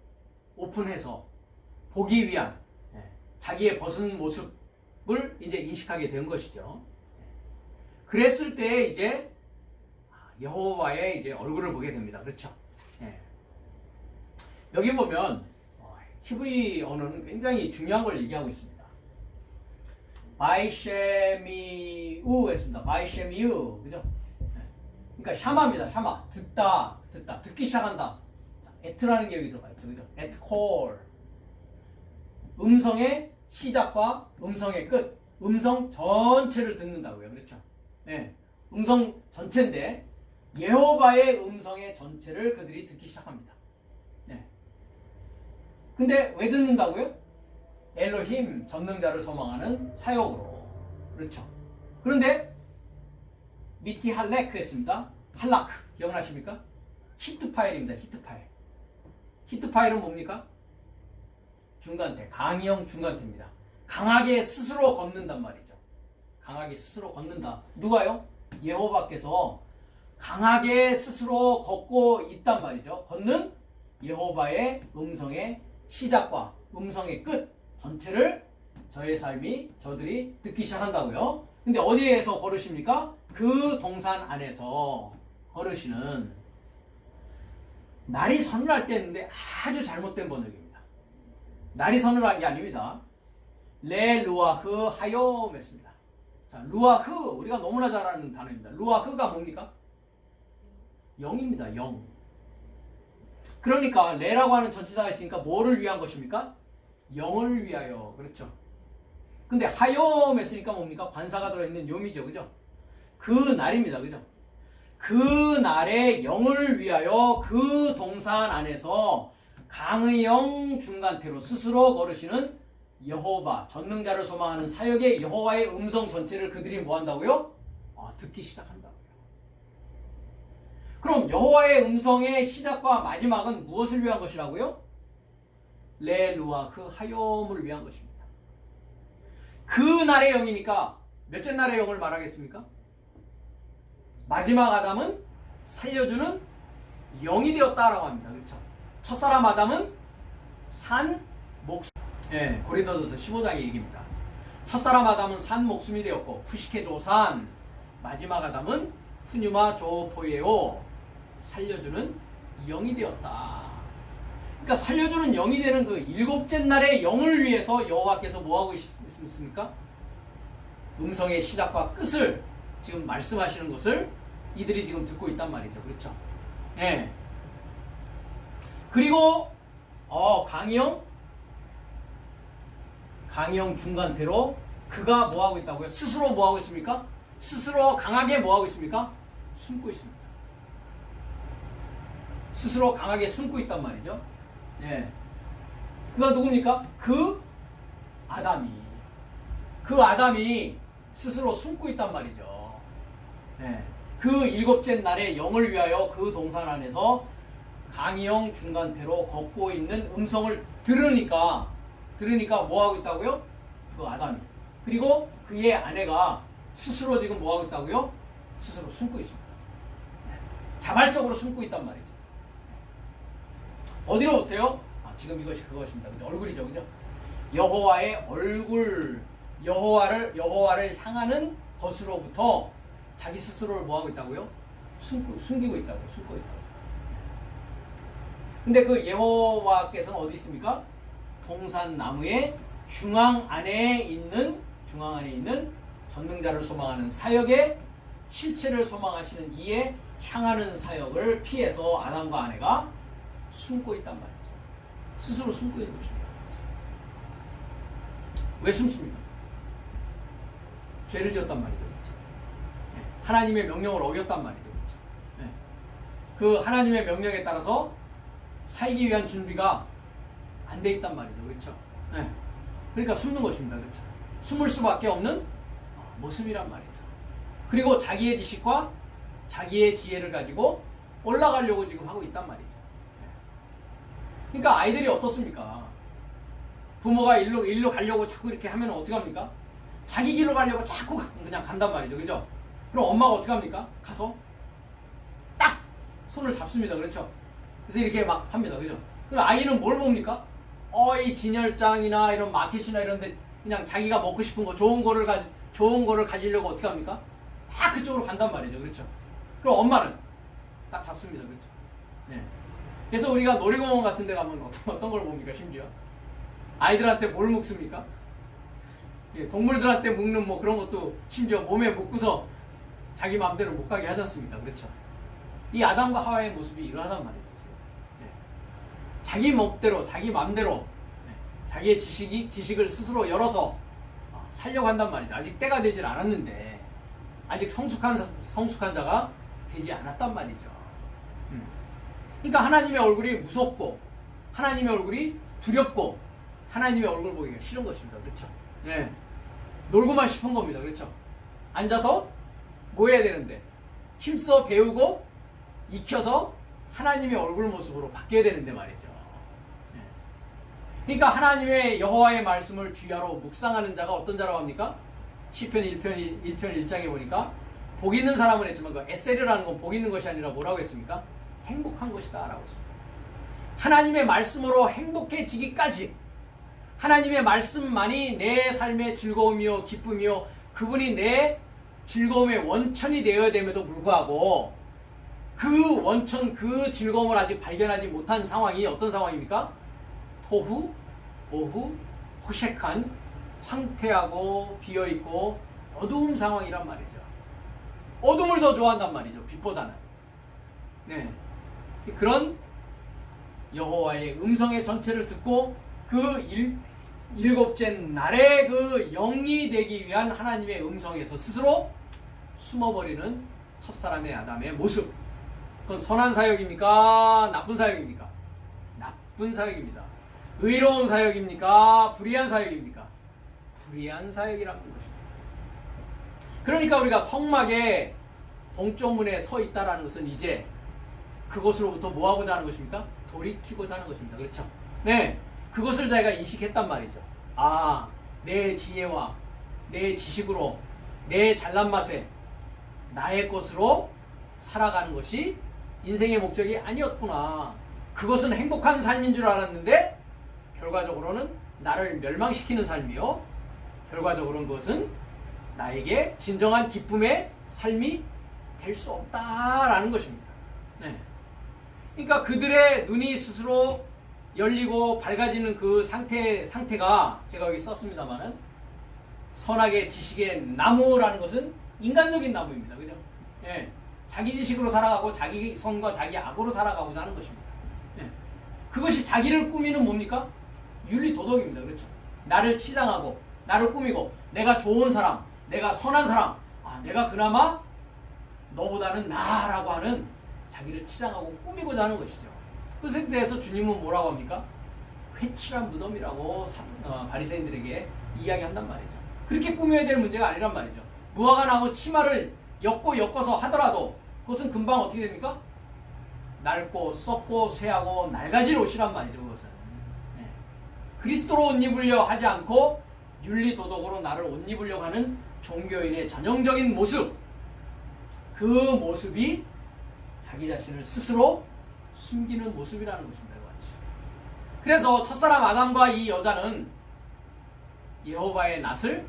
Speaker 1: 오픈해서 보기 위한 자기의 벗은 모습을 이제 인식하게 된 것이죠. 그랬을 때 이제 여호와의 이제 얼굴을 보게 됩니다. 그렇죠? 여기 보면 히브리 언어는 굉장히 중요한 걸 얘기하고 있습니다. 바이셰미우 했습니다. 바이셰미우, 그죠? 그러니까 샤마입니다. 샤마, 듣다, 듣기 시작한다. 에트라는 게 여기 들어가 있죠, 그죠? 에트콜, 음성의 시작과 음성의 끝, 음성 전체를 듣는다고요, 그렇죠? 네, 음성 전체인데 여호와의 음성의 전체를 그들이 듣기 시작합니다. 네. 근데 왜 듣는다고요? 엘로힘, 전능자를 소망하는 사역으로. 그렇죠. 그런데 미티 할렉 했습니다. 할라크 기억나십니까? 히트 파일입니다. 히트 파일. 히트 파일은 뭡니까? 중간태, 강형 중간태입니다. 강하게 스스로 걷는단 말이죠. 강하게 스스로 걷는다. 누가요? 여호와께서 강하게 스스로 걷고 있단 말이죠. 걷는 여호와의 음성의 시작과 음성의 끝 전체를 저의 삶이 저들이 듣기 시작한다고요. 근데 어디에서 걸으십니까? 그 동산 안에서 걸으시는, 날이 서늘할 때 했는데 아주 잘못된 번역입니다. 날이 서늘한 게 아닙니다. 레 루아흐 하욤 했습니다. 자, 루아흐 우리가 너무나 잘 아는 단어입니다. 루아흐가 뭡니까? 영입니다. 영. 그러니까 레라고 하는 전치사가 있으니까 뭐를 위한 것입니까? 영을 위하여. 그렇죠. 근데 하욤 했으니까 뭡니까? 관사가 들어있는 요미죠. 그죠? 그 날입니다. 그죠? 그 날의 영을 위하여 그 동산 안에서 강의 영 중간태로 스스로 걸으시는 여호와, 전능자를 소망하는 사역의 여호와의 음성 전체를 그들이 뭐 한다고요? 듣기 시작한다고요. 그럼 여호와의 음성의 시작과 마지막은 무엇을 위한 것이라고요? 레 루아흐 하욤을 위한 것입니다. 그 날의 영이니까 몇째 날의 영을 말하겠습니까? 마지막 아담은 살려주는 영이 되었다라고 합니다. 그렇죠? 첫사람 아담은 산 목숨. 예, 고린도전서 15장의 얘기입니다. 첫사람 아담은 산 목숨이 되었고 푸시케 조산, 마지막 아담은 푸뉴마 조포예오, 살려주는 영이 되었다. 그러니까 살려주는 영이 되는 그 일곱째 날의 영을 위해서 여호와께서 뭐하고 있습니까? 음성의 시작과 끝을 지금 말씀하시는 것을 이들이 지금 듣고 있단 말이죠. 그렇죠? 예. 그리고 강형 중간태로 그가 뭐하고 있다고요? 스스로 뭐하고 있습니까? 스스로 강하게 뭐하고 있습니까? 숨고 있습니다. 스스로 강하게 숨고 있단 말이죠. 예. 그가 누굽니까? 그 아담이 스스로 숨고 있단 말이죠. 예. 그 일곱째 날의 영을 위하여 그 동산 안에서 강형 중간태로 걷고 있는 음성을 들으니까 뭐하고 있다고요? 그 아담이. 그리고 그의 아내가 스스로 지금 뭐하고 있다고요? 스스로 숨고 있습니다. 자발적으로 숨고 있단 말이죠. 어디로부터요? 지금 이것이 그것입니다. 근데 얼굴이죠, 그죠? 여호와의 얼굴, 여호와를 향하는 것으로부터 자기 스스로를 뭐하고 있다고요? 숨기고 있다고요. 숨고 있다고요. 근데 그 여호와께서는 어디 있습니까? 동산나무의 중앙 안에 있는 전능자를 소망하는 사역의 실체를 소망하시는 이에 향하는 사역을 피해서 아담과 아내가 숨고 있단 말이죠. 스스로 숨고 있는 것입니다. 왜 숨습니까? 죄를 지었단 말이죠. 그렇죠? 네. 하나님의 명령을 어겼단 말이죠. 그렇죠? 네. 그 하나님의 명령에 따라서 살기 위한 준비가 안 돼 있단 말이죠. 그렇죠? 네. 그러니까 숨는 것입니다. 그렇죠? 숨을 수밖에 없는 모습이란 말이죠. 그리고 자기의 지식과 자기의 지혜를 가지고 올라가려고 지금 하고 있단 말이죠. 네. 그러니까 아이들이 어떻습니까? 부모가 일로 가려고 자꾸 이렇게 하면 어떻게 합니까? 자기 길로 가려고 자꾸 그냥 간단 말이죠. 그죠? 그럼 엄마가 어떻게 합니까? 가서 딱 손을 잡습니다. 그렇죠? 그래서 이렇게 막 합니다. 그죠? 그럼 아이는 뭘 봅니까? 이 진열장이나 이런 마켓이나 이런 데 그냥 자기가 먹고 싶은 거 좋은 거를 가지려고 어떻게 합니까? 막 그쪽으로 간단 말이죠. 그렇죠? 그럼 엄마는 딱 잡습니다. 그렇죠? 네. 그래서 우리가 놀이공원 같은 데 가면 어떤 걸 봅니까? 심지어 아이들한테 뭘 묶습니까? 예, 동물들한테 묶는 뭐 그런 것도 심지어 몸에 묶고서 자기 마음대로 못 가게 하지 않습니까? 그렇죠? 이 아담과 하와의 모습이 이러하단 말이죠. 예. 자기 멋대로, 자기 마음대로 예. 자기의 지식을 스스로 열어서 살려고 한단 말이죠. 아직 때가 되질 않았는데 아직 성숙한 자가 되지 않았단 말이죠. 그러니까 하나님의 얼굴이 무섭고 하나님의 얼굴이 두렵고 하나님의 얼굴 보기가 싫은 것입니다. 그렇죠? 예. 놀고만 싶은 겁니다. 그렇죠? 앉아서 뭐 해야 되는데 힘써 배우고 익혀서 하나님의 얼굴 모습으로 바뀌어야 되는데 말이죠. 예. 그러니까 하나님의 여호와의 말씀을 주야로 묵상하는 자가 어떤 자라고 합니까? 시편 1편 1장에 보니까 복 있는 사람은 했지만 그 에셀이라는 건 복 있는 것이 아니라 뭐라고 했습니까? 행복한 것이다 라고 했습니다. 하나님의 말씀으로 행복해지기까지 하나님의 말씀만이 내 삶의 즐거움이요 기쁨이요 그분이 내 즐거움의 원천이 되어야 됨에도 불구하고 그 원천 그 즐거움을 아직 발견하지 못한 상황이 어떤 상황입니까? 토후, 보후, 호색한 황폐하고 비어있고 어두운 상황이란 말이죠. 어둠을 더 좋아한단 말이죠. 빛보다는. 네. 그런 여호와의 음성의 전체를 듣고 그 일곱째 날에 그 영이 되기 위한 하나님의 음성에서 스스로 숨어버리는 첫사람의 아담의 모습. 그건 선한 사역입니까? 나쁜 사역입니까? 나쁜 사역입니다. 의로운 사역입니까? 불의한 사역입니까? 불의한 사역이라는 것입니다. 그러니까 우리가 성막의 동쪽 문에 서 있다라는 것은 이제 그것으로부터 뭐 하고자 하는 것입니까? 돌이키고자 하는 것입니다. 그렇죠? 네. 그것을 자기가 인식했단 말이죠. 내 지혜와 내 지식으로 내 잘난 맛에 나의 것으로 살아가는 것이 인생의 목적이 아니었구나. 그것은 행복한 삶인 줄 알았는데 결과적으로는 나를 멸망시키는 삶이요. 결과적으로는 그것은 나에게 진정한 기쁨의 삶이 될 수 없다라는 것입니다. 네. 그러니까 그들의 눈이 스스로 열리고 밝아지는 그 상태가 제가 여기 썼습니다만은 선악의 지식의 나무라는 것은 인간적인 나무입니다. 그죠? 예. 자기 지식으로 살아가고 자기 선과 자기 악으로 살아가고자 하는 것입니다. 예. 그것이 자기를 꾸미는 뭡니까? 윤리 도덕입니다. 그렇죠? 나를 치장하고 나를 꾸미고 내가 좋은 사람, 내가 선한 사람, 내가 그나마 너보다는 나라고 하는 자기를 치장하고 꾸미고자 하는 것이죠. 그것에 대해서 주님은 뭐라고 합니까? 회칠한 무덤이라고 바리새인들에게 이야기한단 말이죠. 그렇게 꾸며야 될 문제가 아니란 말이죠. 무화과 나무 치마를 엮어서 하더라도 그것은 금방 어떻게 됩니까? 낡고 썩고 쇠하고 낡아질 옷이란 말이죠. 그것은 네. 그리스도로 옷 입으려 하지 않고 윤리 도덕으로 나를 옷 입으려고 하는 종교인의 전형적인 모습, 그 모습이 자기 자신을 스스로 숨기는 모습이라는 것입니다. 그래서 첫사람 아담과 이 여자는 여호와의 낯을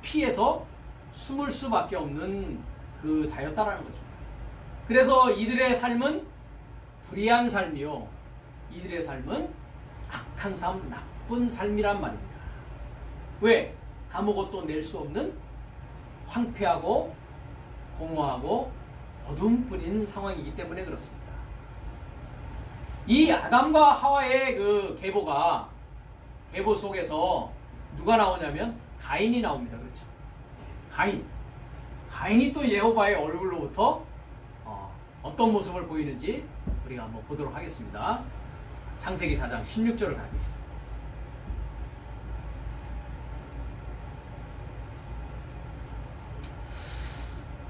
Speaker 1: 피해서 숨을 수밖에 없는 그 자였다라는 것입니다. 그래서 이들의 삶은 불의한 삶이요, 이들의 삶은 악한 삶, 나쁜 삶이란 말입니다. 왜? 아무것도 낼 수 없는 황폐하고 공허하고 어둠뿐인 상황이기 때문에 그렇습니다. 이 아담과 하와의 그 계보 속에서 누가 나오냐면 가인이 나옵니다. 그렇죠? 가인이 또 여호와의 얼굴로부터 어떤 모습을 보이는지 우리가 한번 보도록 하겠습니다. 창세기 4장 16절을 가겠습니다.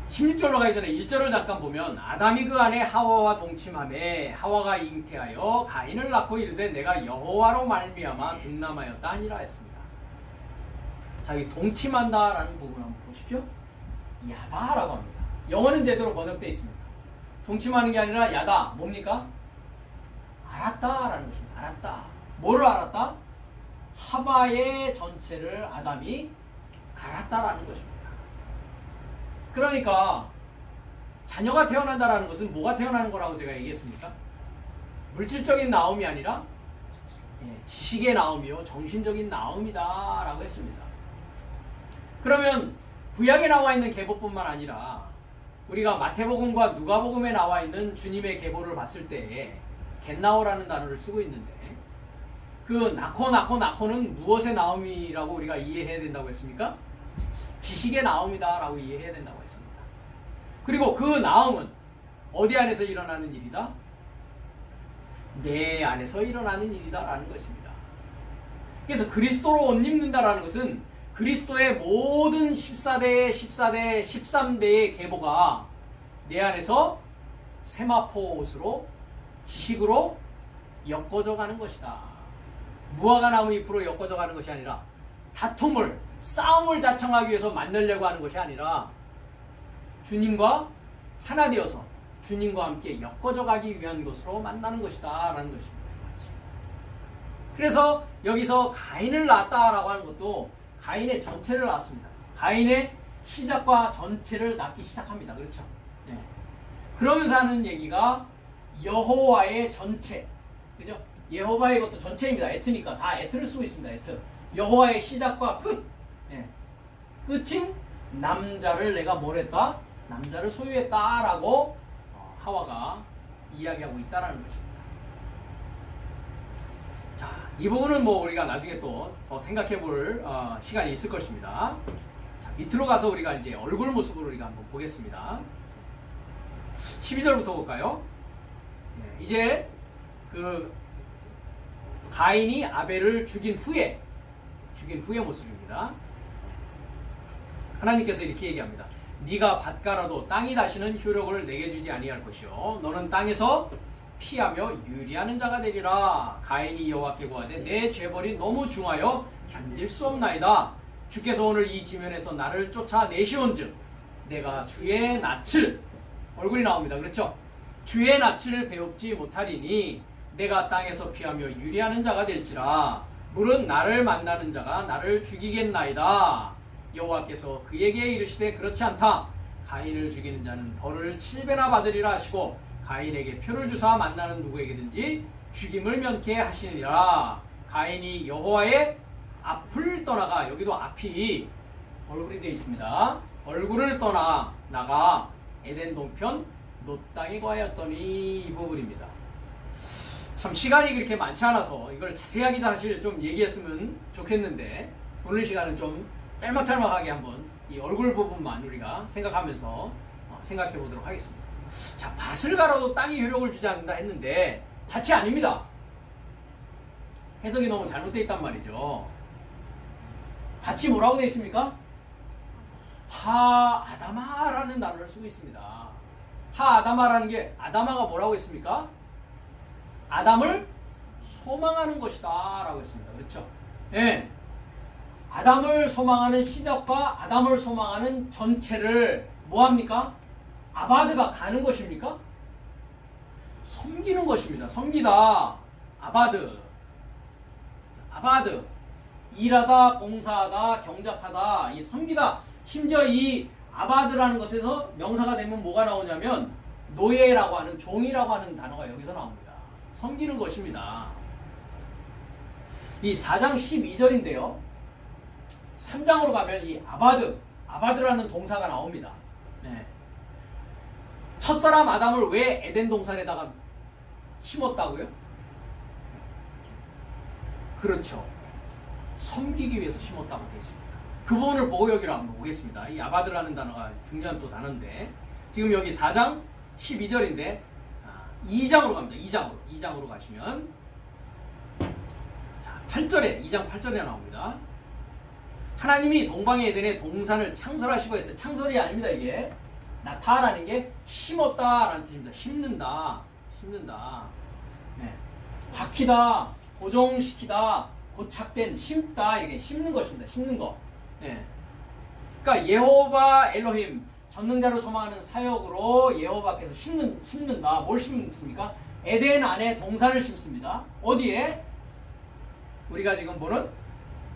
Speaker 1: 16절로 가기 전에 1절을 잠깐 보면 아담이 그 안에 하와와 동침하매 하와가 잉태하여 가인을 낳고 이르되 내가 여호와로 말미암아 득남하였다 하니라 했습니다. 자, 이 동침한다라는 부분 한번 보십시오. 야다라고 합니다. 영어는 제대로 번역되어 있습니다. 동침하는 게 아니라 야다. 뭡니까? 알았다라는 것입니다. 알았다. 뭐를 알았다? 하와의 전체를 아담이 알았다라는 것입니다. 그러니까 자녀가 태어난다라는 것은 뭐가 태어나는 거라고 제가 얘기했습니까? 물질적인 나옴이 아니라 지식의 나옴이요 정신적인 나옴이다 라고 했습니다. 그러면 구약에 나와 있는 계보뿐만 아니라 우리가 마태복음과 누가복음에 나와 있는 주님의 계보를 봤을 때 겟나오라는 단어를 쓰고 있는데 그 나코는 무엇의 나옴이라고 우리가 이해해야 된다고 했습니까? 지식의 나옴이다 라고 이해해야 된다고 했습니다. 그리고 그 나옴은 어디 안에서 일어나는 일이다? 내 안에서 일어나는 일이다 라는 것입니다. 그래서 그리스도로 옷 입는다라는 것은 그리스도의 모든 14대, 13대의 계보가 내 안에서 세마포 옷으로 지식으로 엮어져 가는 것이다. 무화과 나무 잎으로 엮어져 가는 것이 아니라 싸움을 자청하기 위해서 만나려고 하는 것이 아니라 주님과 하나 되어서 주님과 함께 엮어져 가기 위한 것으로 만나는 것이다 라는 것입니다. 그래서 여기서 가인을 낳았다라고 하는 것도 가인의 전체를 낳았습니다. 가인의 시작과 전체를 낳기 시작합니다. 그렇죠? 네. 그러면서 하는 얘기가 여호와의 전체, 그죠? 여호와의 것도 전체입니다. 에트니까 다 에트를 쓰고 있습니다. 에트. 여호와의 시작과 끝. 네. 끝인 남자를 내가 뭘 했다? 남자를 소유했다라고 하와가 이야기하고 있다라는 것입니다. 자, 이 부분은 우리가 나중에 또 더 생각해 볼 시간이 있을 것입니다. 자, 밑으로 가서 우리가 이제 얼굴 모습으로 우리가 한번 보겠습니다. 12절부터 볼까요? 네, 이제 그 가인이 아벨을 죽인 후의 모습입니다. 하나님께서 이렇게 얘기합니다. 네가 밭가라도 땅이 다시는 효력을 내게 주지 아니할 것이요 너는 땅에서 피하며 유리하는 자가 되리라. 가인이 여호와께 고하되 내 죄벌이 너무 중하여 견딜 수 없나이다. 주께서 오늘 이 지면에서 나를 쫓아내시온즉 내가 주의 낯을 얼굴이 나옵니다. 그렇죠? 주의 낯을 배웁지 못하리니 내가 땅에서 피하며 유리하는 자가 될지라. 물은 나를 만나는 자가 나를 죽이겠나이다. 여호와께서 그에게 이르시되 그렇지 않다. 가인을 죽이는 자는 벌을 7배나 받으리라 하시고 가인에게 표를 주사 만나는 누구에게든지 죽임을 면케 하시니라. 가인이 여호와의 앞을 떠나가, 여기도 앞이 얼굴이 되어 있습니다. 얼굴을 떠나 나가 에덴 동편 놋 땅에 거하였더니 이 부분입니다. 참 시간이 그렇게 많지 않아서 이걸 자세하게 사실 좀 얘기했으면 좋겠는데 오늘 시간은 좀 짤막짤막하게 한번 이 얼굴 부분만 우리가 생각하면서 생각해 보도록 하겠습니다. 자, 밭을 갈아도 땅이 효력을 주지 않는다 했는데 밭이 아닙니다. 해석이 너무 잘못되어 있단 말이죠. 밭이 뭐라고 되어 있습니까? 하아다마라는 단어를 쓰고 있습니다. 하아다마라는 게 아다마가 뭐라고 했습니까? 아담을 소망하는 것이다 라고 했습니다. 그렇죠? 네. 아담을 소망하는 시작과 아담을 소망하는 전체를 뭐합니까? 아바드가 가는 것입니까? 섬기는 것입니다. 섬기다. 아바드. 일하다, 봉사하다, 경작하다. 이 섬기다. 심지어 이 아바드라는 것에서 명사가 되면 뭐가 나오냐면 노예라고 하는, 종이라고 하는 단어가 여기서 나옵니다. 섬기는 것입니다. 이 4장 12절인데요. 3장으로 가면 이 아바드라는 동사가 나옵니다. 네. 첫사람 아담을 왜 에덴 동산에다가 심었다고요? 그렇죠. 섬기기 위해서 심었다고 되어 있습니다. 그 부분을 보고 여기로 한번 보겠습니다. 이 아바드라는 단어가 중요한 또 단어인데 지금 여기 4장 12절인데 2장으로 갑니다. 2장으로 가시면 자, 8절에 2장 8절에 나옵니다. 하나님이 동방의 에덴에 동산을 창설하시고 했어요. 창설이 아닙니다. 이게 나타라는 게 심었다라는 뜻입니다. 심는다. 네. 박히다, 고정시키다, 고착된, 심다, 이게 심는 것입니다. 심는 거. 네. 그러니까 예호바 엘로힘, 전능자를 소망하는 사역으로 여호와께서 심는다. 뭘 심습니까? 에덴 안에 동산을 심습니다. 어디에? 우리가 지금 보는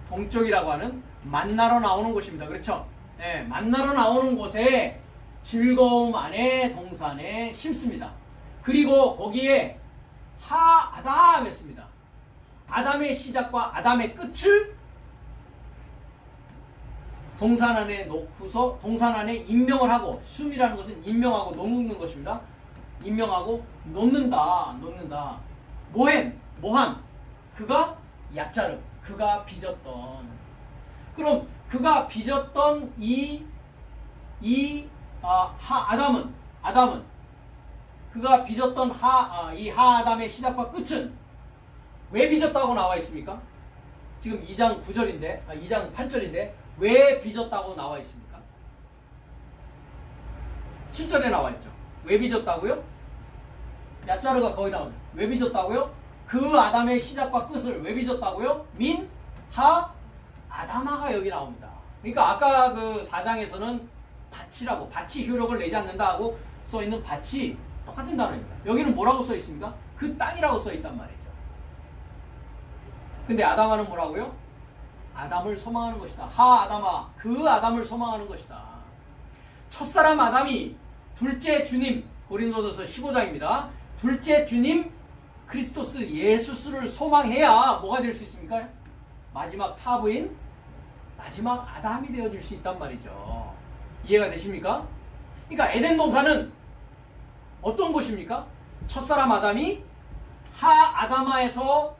Speaker 1: 동쪽이라고 하는 만나러 나오는 곳입니다. 그렇죠? 네, 만나러 나오는 곳에 즐거움 안에 동산에 심습니다. 그리고 거기에 하아담 했습니다. 아담의 시작과 아담의 끝을 동산 안에 놓고서 동산 안에 임명을 하고, 숨이라는 것은 임명하고 놓는 것입니다. 임명하고 놓는다. 모함. 그가 야짜르. 그가 빚었던. 그럼 그가 빚었던 아담은 그가 빚었던 이 하아담의 시작과 끝은 왜 빚었다고 나와 있습니까? 지금 2장 9절인데 2장 8절인데 왜 빚었다고 나와 있습니까? 7절에 나와 있죠. 왜 빚었다고요? 야짜르가 거기 나오죠. 왜 빚었다고요? 그 아담의 시작과 끝을 왜 빚었다고요? 아다마가 여기 나옵니다. 그러니까 아까 그 4장에서는 밭이 효력을 내지 않는다 하고 써있는 밭이 똑같은 단어입니다. 여기는 뭐라고 써 있습니까? 그 땅이라고 써 있단 말이죠. 근데 아담아는 뭐라고요? 아담을 소망하는 것이다. 아담아, 그 아담을 소망하는 것이다. 첫사람 아담이 둘째 주님, 고린도전서 15장입니다. 둘째 주님 크리스토스 예수스를 소망해야 뭐가 될 수 있습니까? 마지막 타부인 마지막 아담이 되어질 수 있단 말이죠. 이해가 되십니까? 그러니까 에덴 동산은 어떤 곳입니까? 첫사람 아담이 아다마에서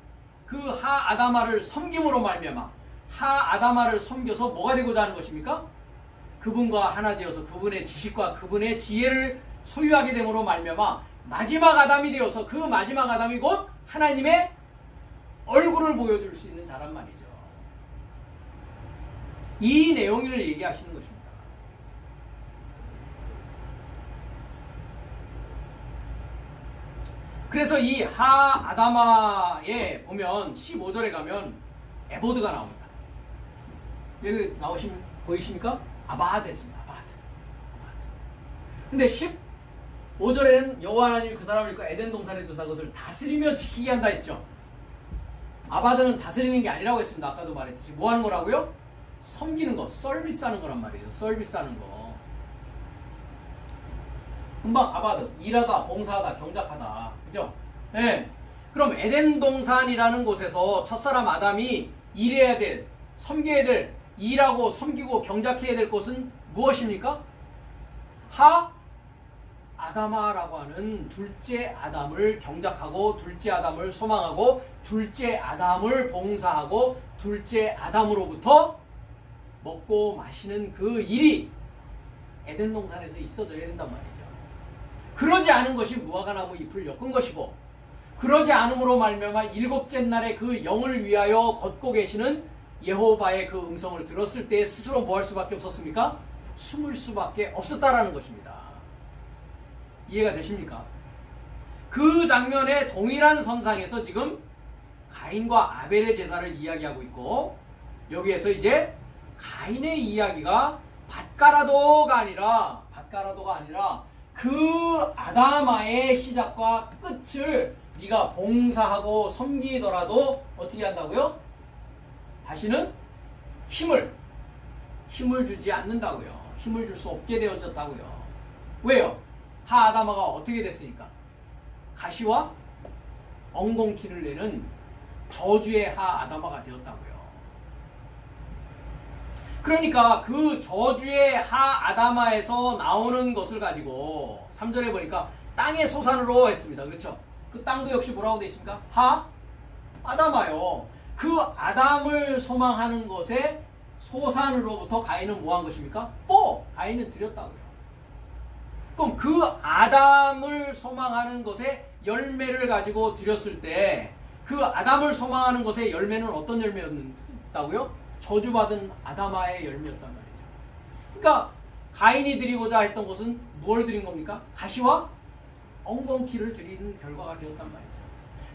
Speaker 1: 그 아다마를 섬김으로 말미암아 아다마를 섬겨서 뭐가 되고자 하는 것입니까? 그분과 하나 되어서 그분의 지식과 그분의 지혜를 소유하게 됨으로 말미암아 마지막 아담이 되어서 그 마지막 아담이 곧 하나님의 얼굴을 보여줄 수 있는 자란 말이죠. 이 내용을 얘기하시는 것입니다. 그래서 이 아다마에 보면 15절에 가면 에보드가 나옵니다. 여기 보이십니까? 아바드 했습니다. 아바드. 근데 15절에는 여호와 하나님이 그 사람을 이끌고 에덴 동산에 두사 그것을 다스리며 지키게 한다 했죠. 아바드는 다스리는 게 아니라고 했습니다. 아까도 말했듯이 뭐 하는 거라고요? 섬기는 거, 서비스하는 거란 말이죠. 서비스하는 거. 금방 아바드, 일하다, 봉사하다, 경작하다. 그죠? 네. 그럼 에덴 동산이라는 곳에서 첫사람 아담이 일해야 될, 섬겨야 될, 일하고 섬기고 경작해야 될 곳은 무엇입니까? 아다마라고 하는 둘째 아담을 경작하고 둘째 아담을 소망하고 둘째 아담을 봉사하고 둘째 아담으로부터 먹고 마시는 그 일이 에덴 동산에서 있어져야 된단 말이죠. 그러지 않은 것이 무화과나무 잎을 엮은 것이고 그러지 않음으로 말미암아 일곱째 날에 그 영을 위하여 걷고 계시는 여호와의 그 음성을 들었을 때 스스로 뭐 할 수밖에 없었습니까? 숨을 수밖에 없었다라는 것입니다. 이해가 되십니까? 그 장면의 동일한 선상에서 지금 가인과 아벨의 제사를 이야기하고 있고 여기에서 이제 가인의 이야기가 밭가라도가 아니라 그 아다마의 시작과 끝을 네가 봉사하고 섬기더라도 어떻게 한다고요? 다시는 힘을 주지 않는다고요. 힘을 줄 수 없게 되어졌다고요. 왜요? 아다마가 어떻게 됐으니까? 가시와 엉겅퀴를 내는 저주의 아다마가 되었다고요. 그러니까 그 저주의 아다마에서 나오는 것을 가지고 3절에 보니까 땅의 소산으로 했습니다. 그렇죠? 그 땅도 역시 뭐라고 되어 있습니까? 아다마요. 그 아담을 소망하는 것에 소산으로부터 가인은 뭐 한 것입니까? 가인은 드렸다고요. 그럼 그 아담을 소망하는 것에 열매를 가지고 드렸을 때 그 아담을 소망하는 것의 열매는 어떤 열매였다고요? 저주받은 아담아의 열매였단 말이죠. 그러니까 가인이 드리고자 했던 것은 무엇을 드린 겁니까? 가시와 엉겅퀴를 드리는 결과가 되었단 말이죠.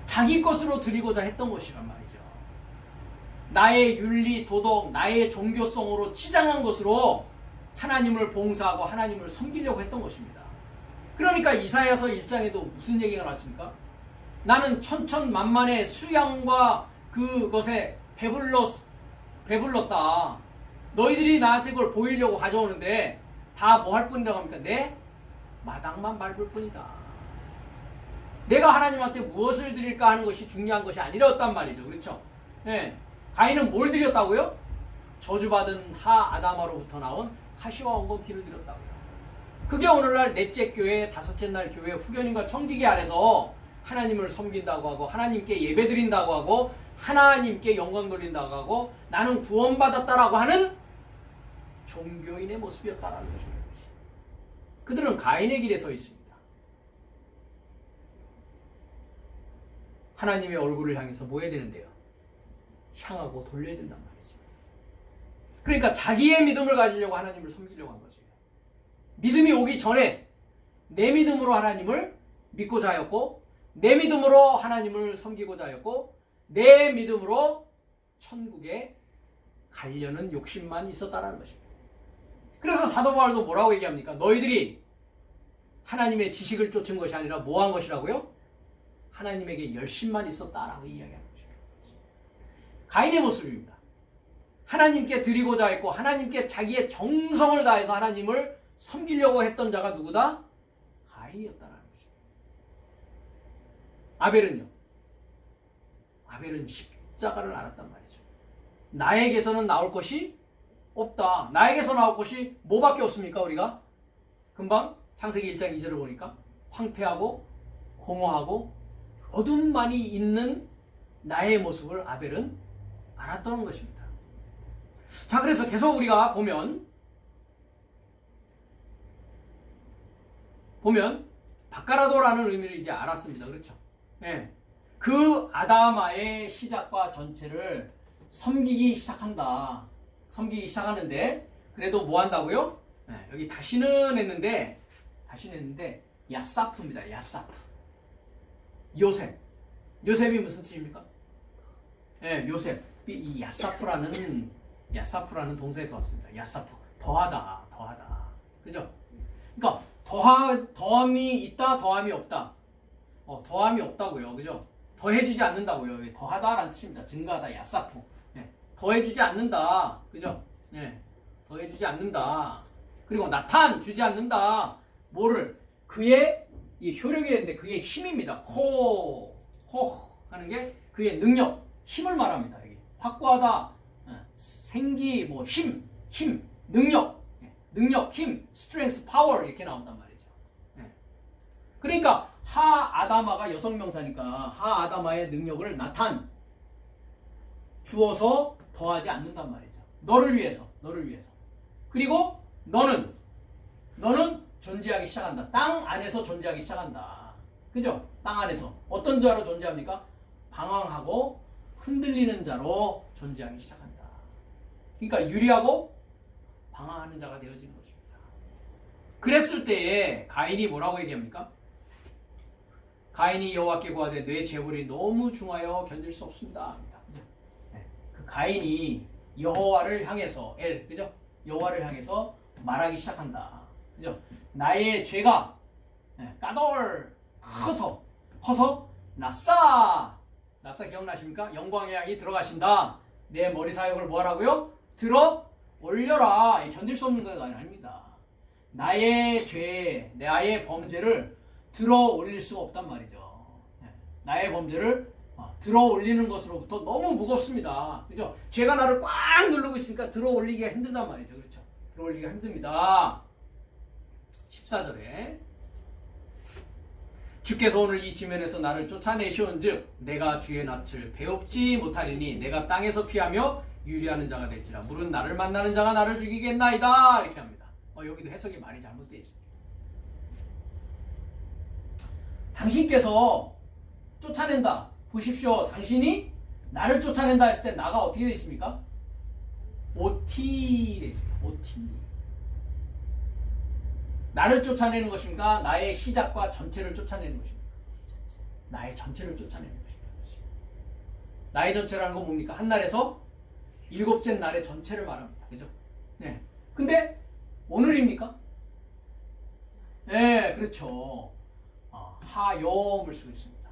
Speaker 1: 자기 것으로 드리고자 했던 것이란 말이죠. 나의 윤리, 도덕, 나의 종교성으로 치장한 것으로 하나님을 봉사하고 하나님을 섬기려고 했던 것입니다. 그러니까 이사야서 1장에도 무슨 얘기가 나왔습니까? 나는 천천만만의 수양과 그것에 배불렀다. 너희들이 나한테 그걸 보이려고 가져오는데 다 뭐 할 뿐이라고 합니까? 내 마당만 밟을 뿐이다. 내가 하나님한테 무엇을 드릴까 하는 것이 중요한 것이 아니었단 말이죠. 그렇죠? 네. 가인은 뭘 드렸다고요? 저주받은 하 아담아로부터 나온 가시와 엉겅퀴를 드렸다고요. 그게 오늘날 넷째 교회, 다섯째 날 교회 후견인과 청지기 안에서 하나님을 섬긴다고 하고 하나님께 예배드린다고 하고 하나님께 영광 돌린다고 하고 나는 구원받았다라고 하는 종교인의 모습이었다라는 것입니다. 그들은 가인의 길에 서 있습니다. 하나님의 얼굴을 향해서 뭐 해야 되는데요? 향하고 돌려야 된단 말이죠. 그러니까 자기의 믿음을 가지려고 하나님을 섬기려고 한 거죠. 믿음이 오기 전에 내 믿음으로 하나님을 믿고자 하였고 내 믿음으로 하나님을 섬기고자 하였고 내 믿음으로 천국에 가려는 욕심만 있었다는 것입니다. 그래서 사도 바울도 뭐라고 얘기합니까? 너희들이 하나님의 지식을 쫓은 것이 아니라 뭐 한 것이라고요? 하나님에게 열심만 있었다라고 이야기하는 것입니다. 가인의 모습입니다. 하나님께 드리고자 했고 하나님께 자기의 정성을 다해서 하나님을 섬기려고 했던 자가 누구다? 가인이었다는 것입니다. 아벨은 십자가를 알았단 말이죠. 나에게서는 나올 것이 없다. 나에게서 나올 것이 뭐밖에 없습니까? 우리가 금방 창세기 1장 2절을 보니까 황폐하고 공허하고 어둠만이 있는 나의 모습을 아벨은 알았던 것입니다. 자, 그래서 계속 우리가 보면 바카라도라는 의미를 이제 알았습니다. 그렇죠? 네. 그 아다마의 시작과 전체를 섬기기 시작하는데 그래도 뭐 한다고요? 네, 여기 다시는 했는데 야사프입니다. 야사프. 요셉이 무슨 뜻입니까? 네, 요셉. 이 야사프라는 동사에서 왔습니다. 야사프. 더하다. 그죠? 그러니까 더함이 있다, 더함이 없다. 더함이 없다고요. 그죠? 더해주지 않는다고요. 더하다라는 뜻입니다. 증가하다, 야사프. 네. 더해주지 않는다. 그죠? 네. 더해주지 않는다. 그리고 나탄 주지 않는다. 뭐를? 그의 이 효력이랬는데 그의 힘입니다. 호 하는 게 그의 능력, 힘을 말합니다. 여기 확고하다, 생기, 뭐 힘, 능력, 힘, strength, power 이렇게 나온단 말이죠. 그러니까 하 아다마가 여성 명사니까 하 아다마의 능력을 나탄 주어서 더하지 않는단 말이죠. 너를 위해서. 그리고 너는 존재하기 시작한다. 땅 안에서 존재하기 시작한다. 그죠? 땅 안에서 어떤 자로 존재합니까? 방황하고 흔들리는 자로 존재하기 시작한다. 그러니까 유리하고 방황하는 자가 되어지는 것입니다. 그랬을 때에 가인이 뭐라고 얘기합니까? 가인이 여호와께 구하되 내 재물이 너무 중하여 견딜 수 없습니다. 그 가인이 여호와를 향해서 그죠? 여호와를 향해서 말하기 시작한다. 그죠? 나의 죄가 까돌 커서 나싸 기억나십니까? 영광의 양이 들어가신다. 내 머리 사역을 뭐하라고요? 들어 올려라. 견딜 수 없는 것이 아닙니다. 나의 죄, 나의 범죄를 들어 올릴 수가 없단 말이죠. 나의 범죄를 들어 올리는 것으로부터 너무 무겁습니다. 그죠? 죄가 나를 꽉 누르고 있으니까 들어 올리기가 힘들단 말이죠. 그렇죠? 들어 올리기가 힘듭니다. 14절에 주께서 오늘 이 지면에서 나를 쫓아내시온즉 내가 주의 낯을 배웁지 못하리니 내가 땅에서 피하며 유리하는 자가 될지라 물은 나를 만나는 자가 나를 죽이겠나이다 이렇게 합니다. 여기도 해석이 많이 잘못되어 있습니다. 당신께서 쫓아낸다. 보십시오. 당신이 나를 쫓아낸다 했을 때 나가 어떻게 되어 있습니까? OT 되어 있습니다. OT. 나를 쫓아내는 것인가? 나의 시작과 전체를 쫓아내는 것입니다. 나의 전체를 쫓아내는 것입니다. 나의 전체라는 건 뭡니까? 한 날에서 일곱째 날의 전체를 말합니다. 그죠? 네. 근데 오늘입니까? 네, 그렇죠. 하염을 쓰고 있습니다.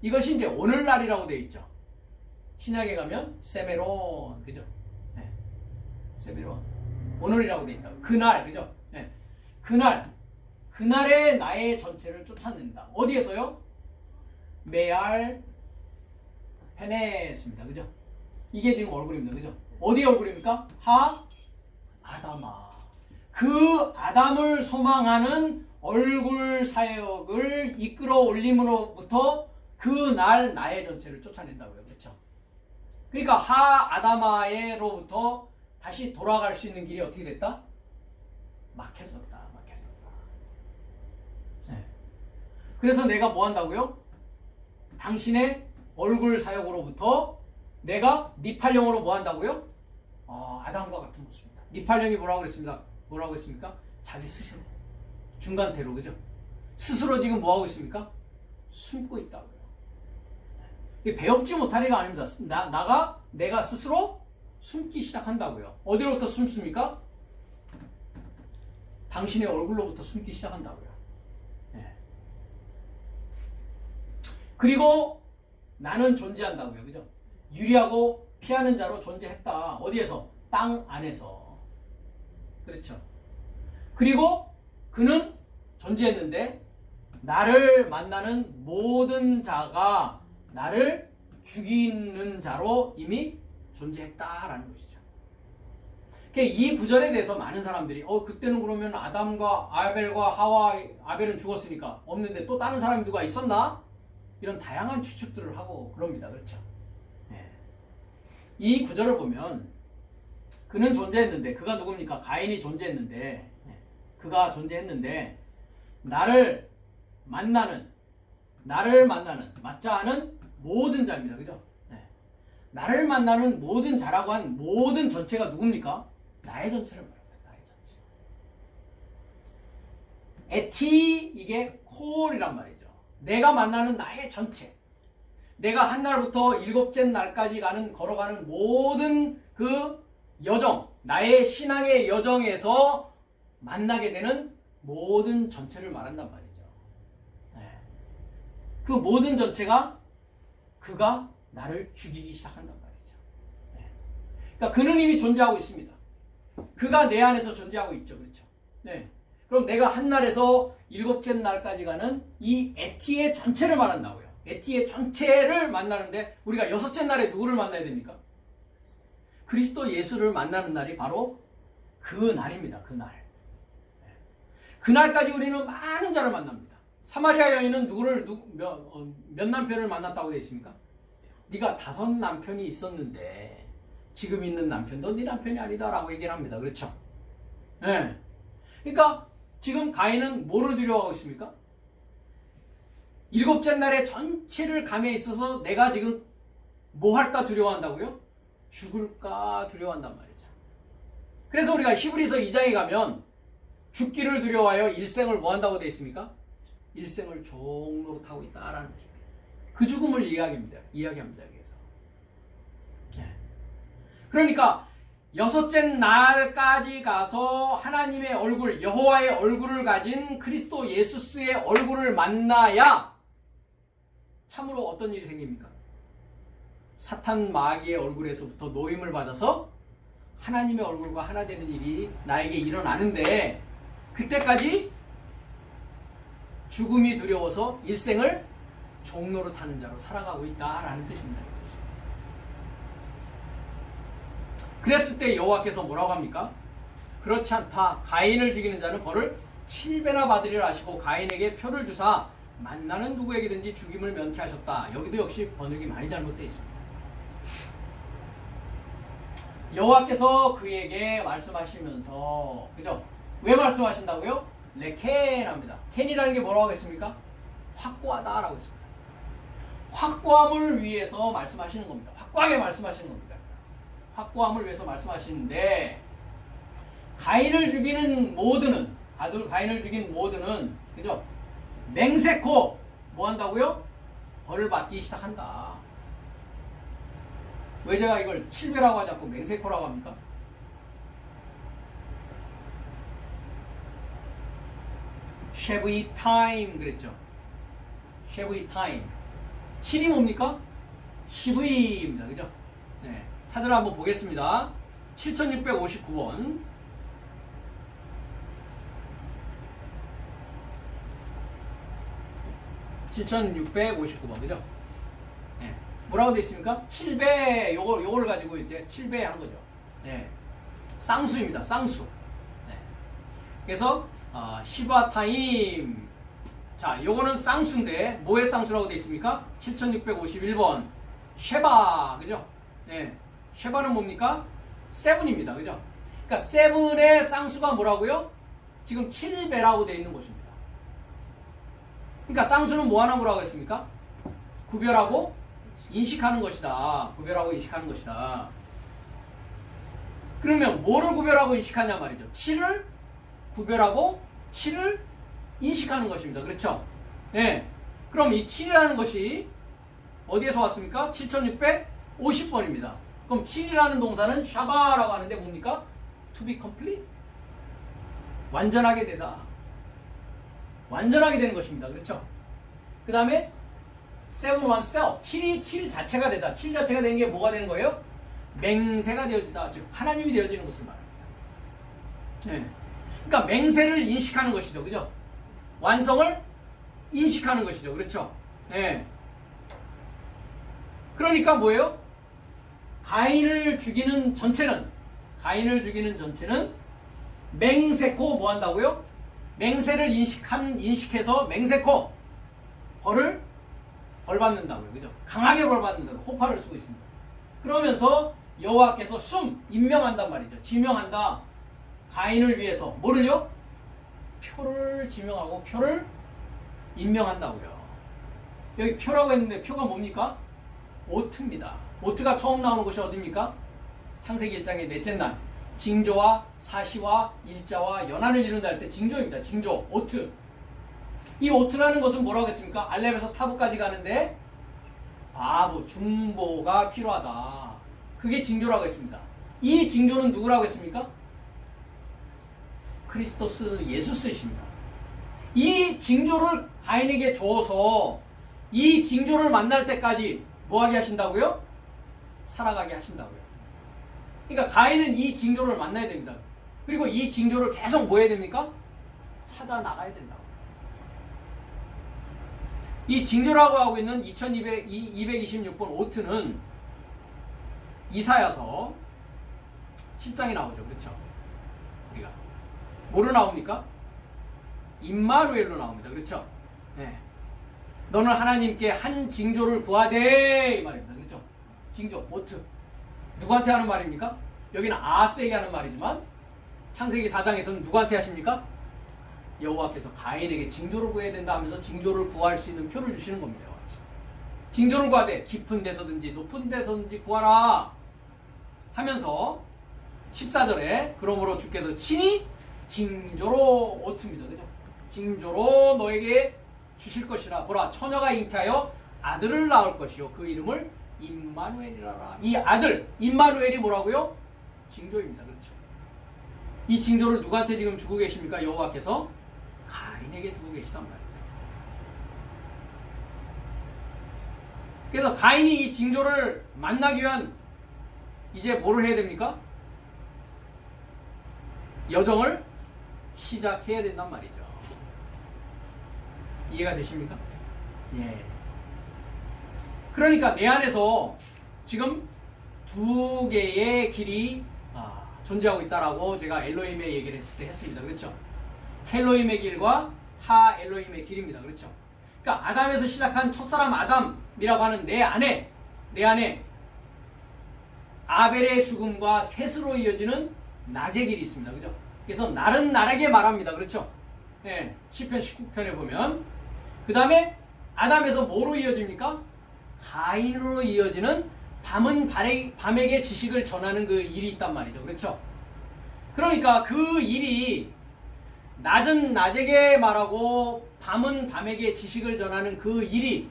Speaker 1: 이것이 이제 오늘날이라고 되어 있죠. 신약에 가면 세메론, 그죠? 네. 세메론. 오늘이라고 되어 있다. 그날, 그죠? 네. 그날에 나의 전체를 쫓아낸다. 어디에서요? 메알 페네스입니다. 그죠? 이게 지금 얼굴입니다. 그죠? 어디의 얼굴입니까? 아담아. 그 아담을 소망하는 얼굴 사역을 이끌어 올림으로부터 그날 나의 전체를 쫓아낸다고요. 그렇죠? 그러니까 아다마에로부터 다시 돌아갈 수 있는 길이 어떻게 됐다? 막혀졌다. 네. 그래서 내가 뭐 한다고요? 당신의 얼굴 사역으로부터 내가 니팔령으로 뭐 한다고요? 아담과 같은 모습입니다. 니팔령이 뭐라고 했습니까? 자기 스스로. 중간태로, 그죠? 스스로 지금 뭐 하고 있습니까? 숨고 있다고요. 배웁지 못하리가 아닙니다. 내가 스스로 숨기 시작한다고요. 어디로부터 숨습니까? 당신의 얼굴로부터 숨기 시작한다고요. 네. 그리고 나는 존재한다고요. 그죠? 유리하고 피하는 자로 존재했다. 어디에서? 땅 안에서. 그렇죠? 그리고 그는 존재했는데 나를 만나는 모든 자가 나를 죽이는 자로 이미 존재했다라는 것이죠. 이 구절에 대해서 많은 사람들이 그때는 그러면 아담과 아벨과 하와, 아벨은 죽었으니까 없는데 또 다른 사람이 누가 있었나? 이런 다양한 추측들을 하고 그럽니다. 그렇죠? 네. 이 구절을 보면 그는 존재했는데, 그가 누굽니까? 가인이 존재했는데, 그가 존재했는데 나를 만나는 맞자하는 모든 자입니다. 그죠? 네. 나를 만나는 모든 자라고 한 모든 전체가 누굽니까? 나의 전체를 말합니다. 나의 전체. 에티, 이게 콜이란 말이죠. 내가 만나는 나의 전체. 내가 한 날부터 일곱째 날까지 걸어가는 모든 그 여정, 나의 신앙의 여정에서 만나게 되는 모든 전체를 말한단 말이죠. 네. 그 모든 전체가 그가 나를 죽이기 시작한단 말이죠. 네. 그러니까 그는 이미 존재하고 있습니다. 그가 내 안에서 존재하고 있죠. 그렇죠? 네. 그럼 내가 한 날에서 일곱째 날까지 가는 이 에티의 전체를 말한다고요. 에티의 전체를 만나는데 우리가 여섯째 날에 누구를 만나야 됩니까? 그리스도 예수를 만나는 날이 바로 그 날입니다. 그 날. 그날까지 우리는 많은 자를 만납니다. 사마리아 여인은 몇 남편을 만났다고 되어 있습니까? 네가 5 남편이 있었는데 지금 있는 남편도 네 남편이 아니다라고 얘기를 합니다. 그렇죠? 네. 그러니까 지금 가인은 뭐를 두려워하고 있습니까? 일곱째 날의 전체를 감에 있어서 내가 지금 뭐 할까 두려워한다고요? 죽을까 두려워한단 말이죠. 그래서 우리가 히브리서 2장에 가면 죽기를 두려워하여 일생을 뭐 한다고 되어 있습니까? 일생을 종노릇하고 있다라는 것입니다. 그 죽음을 이야기합니다. 여기에서. 네. 그러니까 여섯째 날까지 가서 하나님의 얼굴, 여호와의 얼굴을 가진 그리스도 예수스의 얼굴을 만나야 참으로 어떤 일이 생깁니까? 사탄 마귀의 얼굴에서부터 노임을 받아서 하나님의 얼굴과 하나 되는 일이 나에게 일어나는데 그때까지 죽음이 두려워서 일생을 종노릇하는 자로 살아가고 있다라는 뜻입니다. 그랬을 때 여호와께서 뭐라고 합니까? 그렇지 않다. 가인을 죽이는 자는 벌을 7배나 받으리라 하시고 가인에게 표를 주사 만나는 누구에게든지 죽임을 면케하셨다. 여기도 역시 번역이 많이 잘못되어 있습니다. 여호와께서 그에게 말씀하시면서, 그죠? 왜 말씀하신다고요? 레켄합니다. 켄이라는 게 뭐라고 하겠습니까? 확고하다라고 했습니다. 확고함을 위해서 말씀하시는 겁니다. 확고하게 말씀하시는 겁니다. 확고함을 위해서 말씀하시는데, 가인을 죽이는 모드는, 가인을 죽인 모드는, 그죠? 맹세코 뭐 한다고요? 벌을 받기 시작한다. 왜 제가 이걸 7배라고 하지 않고 맹세코라고 합니까? 쉐브이 타임 그랬죠. 쉐브이 타임. 7이 뭡니까? 시브이입니다. 그죠? 네. 사전을 한번 보겠습니다. 7659번. 7659번. 그죠? 네. 뭐라고 되어 있습니까? 7배, 요거를 가지고 이제 7배 한 거죠. 네. 쌍수입니다. 쌍수. 네. 그래서, 시바 타임. 자, 요거는 쌍수인데, 뭐의 쌍수라고 되어 있습니까? 7651번. 쉐바. 그죠? 네. 쉐바는 뭡니까? 세븐입니다. 그죠? 그러니까 세븐의 쌍수가 뭐라고요? 지금 7배라고 되어 있는 것입니다. 그러니까 쌍수는 뭐 하는 거라고 했습니까? 구별하고 인식하는 것이다. 구별하고 인식하는 것이다. 그러면 뭐를 구별하고 인식하냐 말이죠. 7을 구별하고 7을 인식하는 것입니다. 그렇죠? 네. 그럼 이 7이라는 것이 어디에서 왔습니까? 7650번입니다. 그럼 7이라는 동사는 샤바라고 하는데 뭡니까? To be complete. 완전하게 되다. 완전하게 되는 것입니다. 그렇죠? 그 다음에 7 oneself. 7 자체가 되다. 7 자체가 되는 게 뭐가 되는 거예요? 맹세가 되어지다. 즉 하나님이 되어지는 것을 말합니다. 네. 그러니까 맹세를 인식하는 것이죠. 그죠? 완성을 인식하는 것이죠. 그렇죠? 네. 그러니까 뭐예요? 가인을 죽이는 전체는 맹세코 뭐 한다고요? 맹세를 인식해서 맹세코 벌을 벌받는다고요. 그죠? 강하게 벌받는다고 호파를 쓰고 있습니다. 그러면서 여호와께서 임명한단 말이죠. 지명한다. 가인을 위해서 뭐를요? 표를 지명하고 표를 임명한다고요. 여기 표라고 했는데 표가 뭡니까? 오트입니다. 오트가 처음 나오는 곳이 어디입니까? 창세기 1장의 넷째 날. 징조와 사시와 일자와 연한을 이룬다 할 때 징조입니다. 징조, 오트. 이 오트라는 것은 뭐라고 했습니까? 알렙에서 타부까지 가는데 바부, 중보가 필요하다. 그게 징조라고 했습니다. 이 징조는 누구라고 했습니까? 크리스토스 예수스이십니다. 이 징조를 가인에게 줘서 이 징조를 만날 때까지 뭐하게 하신다고요? 살아가게 하신다고요. 그러니까 가인은 이 징조를 만나야 됩니다. 그리고 이 징조를 계속 뭐 해야 됩니까? 찾아 나가야 된다고. 이 징조라고 하고 있는 2226번 오트는 이사야서 7장에 나오죠. 그렇죠? 우리가 뭐로 나옵니까? 임마누엘로 나옵니다. 그렇죠? 네. 너는 하나님께 한 징조를 구하되 이 말입니다. 그렇죠? 징조, 오트. 누구한테 하는 말입니까? 여기는 아하스에게 하는 말이지만 창세기 4장에서는 누구한테 하십니까? 여호와께서 가인에게 징조를 구해야 된다 하면서 징조를 구할 수 있는 표를 주시는 겁니다. 징조를 구하되 깊은 데서든지 높은 데서든지 구하라 하면서 14절에 그러므로 주께서 친히 징조로 오트입니다. 그죠? 징조로 너에게 주실 것이라. 보라, 처녀가 잉태하여 아들을 낳을 것이요 그 이름을 임마누엘이라라. 이 아들 임마누엘이 뭐라고요? 징조입니다. 그렇죠? 이 징조를 누구한테 지금 주고 계십니까? 여호와께서 가인에게 주고 계시단 말이죠. 그래서 가인이 이 징조를 만나기 위한 이제 뭐를 해야 됩니까? 여정을 시작해야 된단 말이죠. 이해가 되십니까? 예. 그러니까 내 안에서 지금 두 개의 길이 존재하고 있다라고 제가 엘로힘의 얘기를 했을 때 했습니다. 그렇죠? 헬로힘의 길과 하 엘로힘의 길입니다. 그렇죠? 그러니까 아담에서 시작한 첫사람 아담이라고 하는 내 안에 아벨의 죽음과 셋으로 이어지는 낮의 길이 있습니다. 그죠? 그래서 날은 날에게 말합니다. 그렇죠? 네, 시편 19편에 보면 그 다음에 아담에서 뭐로 이어집니까? 가인으로 이어지는 밤은 밤에게 지식을 전하는 그 일이 있단 말이죠. 그렇죠? 그러니까 그 일이 낮은 낮에게 말하고 밤은 밤에게 지식을 전하는 그 일이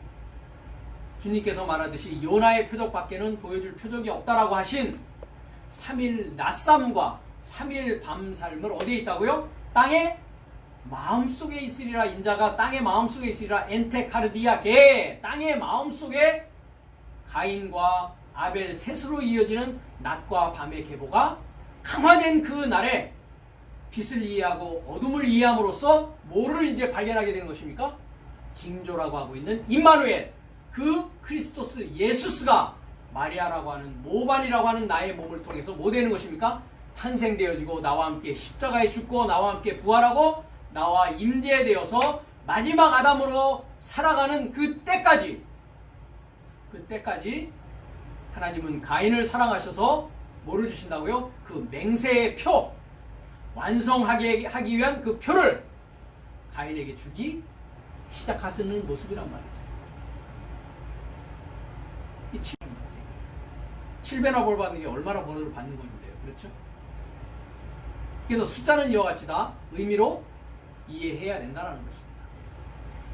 Speaker 1: 주님께서 말하듯이 요나의 표적밖에는 보여줄 표적이 없다라고 하신 3일 낮삼과 3일 밤삶을 어디에 있다고요? 땅의 마음속에 있으리라. 인자가 땅의 마음속에 있으리라. 엔테카르디아 게 땅의 마음속에 가인과 아벨 셋으로 이어지는 낮과 밤의 계보가 강화된 그 날에 빛을 이해하고 어둠을 이해함으로써 뭐를 이제 발견하게 되는 것입니까? 징조라고 하고 있는 임마누엘, 그 크리스토스 예수스가 마리아라고 하는 모반이라고 하는 나의 몸을 통해서 뭐 되는 것입니까? 탄생되어지고 나와 함께 십자가에 죽고 나와 함께 부활하고 나와 임재되어서 마지막 아담으로 살아가는 그때까지 하나님은 가인을 사랑하셔서 뭐를 주신다고요? 그 맹세의 표, 완성하기 위한 그 표를 가인에게 주기 시작하시는 모습이란 말이죠. 이 7배나 벌 받는 게 얼마나 벌을 받는 건데요. 그렇죠? 그래서 숫자는 이와 같이 다 의미로 이해해야 된다는 것입니다.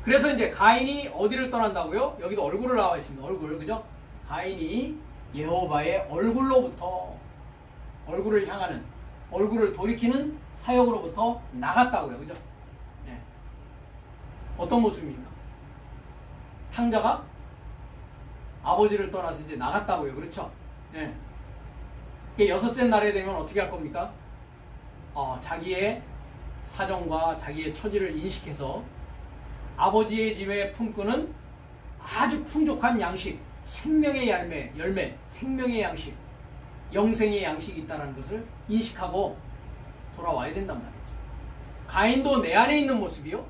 Speaker 1: 그래서 이제 가인이 어디를 떠난다고요? 여기도 얼굴을 나와 있습니다. 얼굴, 그죠? 가인이 여호와의 얼굴로부터 얼굴을 향하는, 얼굴을 돌이키는 사역으로부터 나갔다고요. 그죠? 네. 어떤 모습입니까? 탕자가 아버지를 떠나서 이제 나갔다고요. 그렇죠? 네. 여섯째 날에 되면 어떻게 할 겁니까? 자기의 사정과 자기의 처지를 인식해서 아버지의 집에 품고는 아주 풍족한 양식, 생명의 열매, 생명의 양식, 영생의 양식이 있다는 것을 인식하고 돌아와야 된단 말이죠. 가인도 내 안에 있는 모습이요,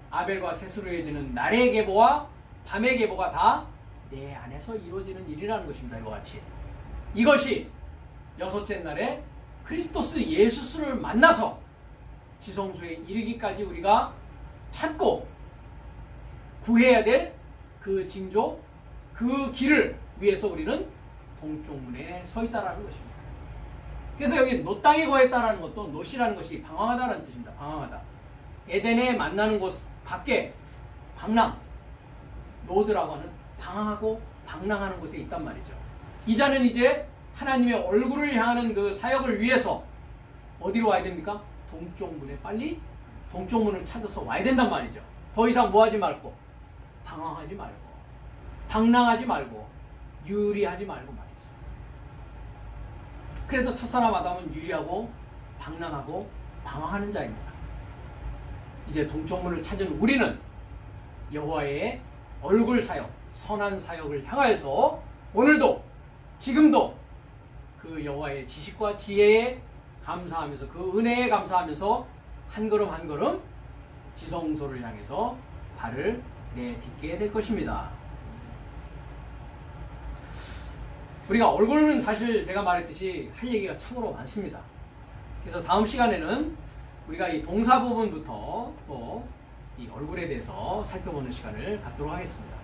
Speaker 1: 아벨과 셋으로 이어지는 날의 계보와 밤의 계보가 다 내 안에서 이루어지는 일이라는 것입니다. 이와 같이 이것이 여섯째 날에 크리스토스 예수스를 만나서 지성소에 이르기까지 우리가 찾고 구해야 될 그 징조, 그 길을 위해서 우리는 동쪽문에 서 있다라는 것입니다. 그래서 여기 노 땅에 거했다라는 것도, 노시라는 것이 방황하다라는 뜻입니다. 방황하다. 에덴에 만나는 곳 밖에 방랑, 노드라고 하는 방황하고 방랑하는 곳에 있단 말이죠. 이 자는 이제 하나님의 얼굴을 향하는 그 사역을 위해서 어디로 와야 됩니까? 동쪽문에 빨리 동쪽문을 찾아서 와야 된단 말이죠. 더 이상 뭐하지 말고, 방황하지 말고, 방랑하지 말고, 유리하지 말고 말이죠. 그래서 첫사람 아담은 유리하고 방랑하고 방황하는 자입니다. 이제 동쪽문을 찾은 우리는 여호와의 얼굴 사역, 선한 사역을 향하여서 오늘도 지금도 그 여호와의 지식과 지혜에 감사하면서, 그 은혜에 감사하면서 한 걸음 한 걸음 지성소를 향해서 발을 내딛게 될 것입니다. 우리가 얼굴은 사실 제가 말했듯이 할 얘기가 참으로 많습니다. 그래서 다음 시간에는 우리가 이 동사 부분부터 또 이 얼굴에 대해서 살펴보는 시간을 갖도록 하겠습니다.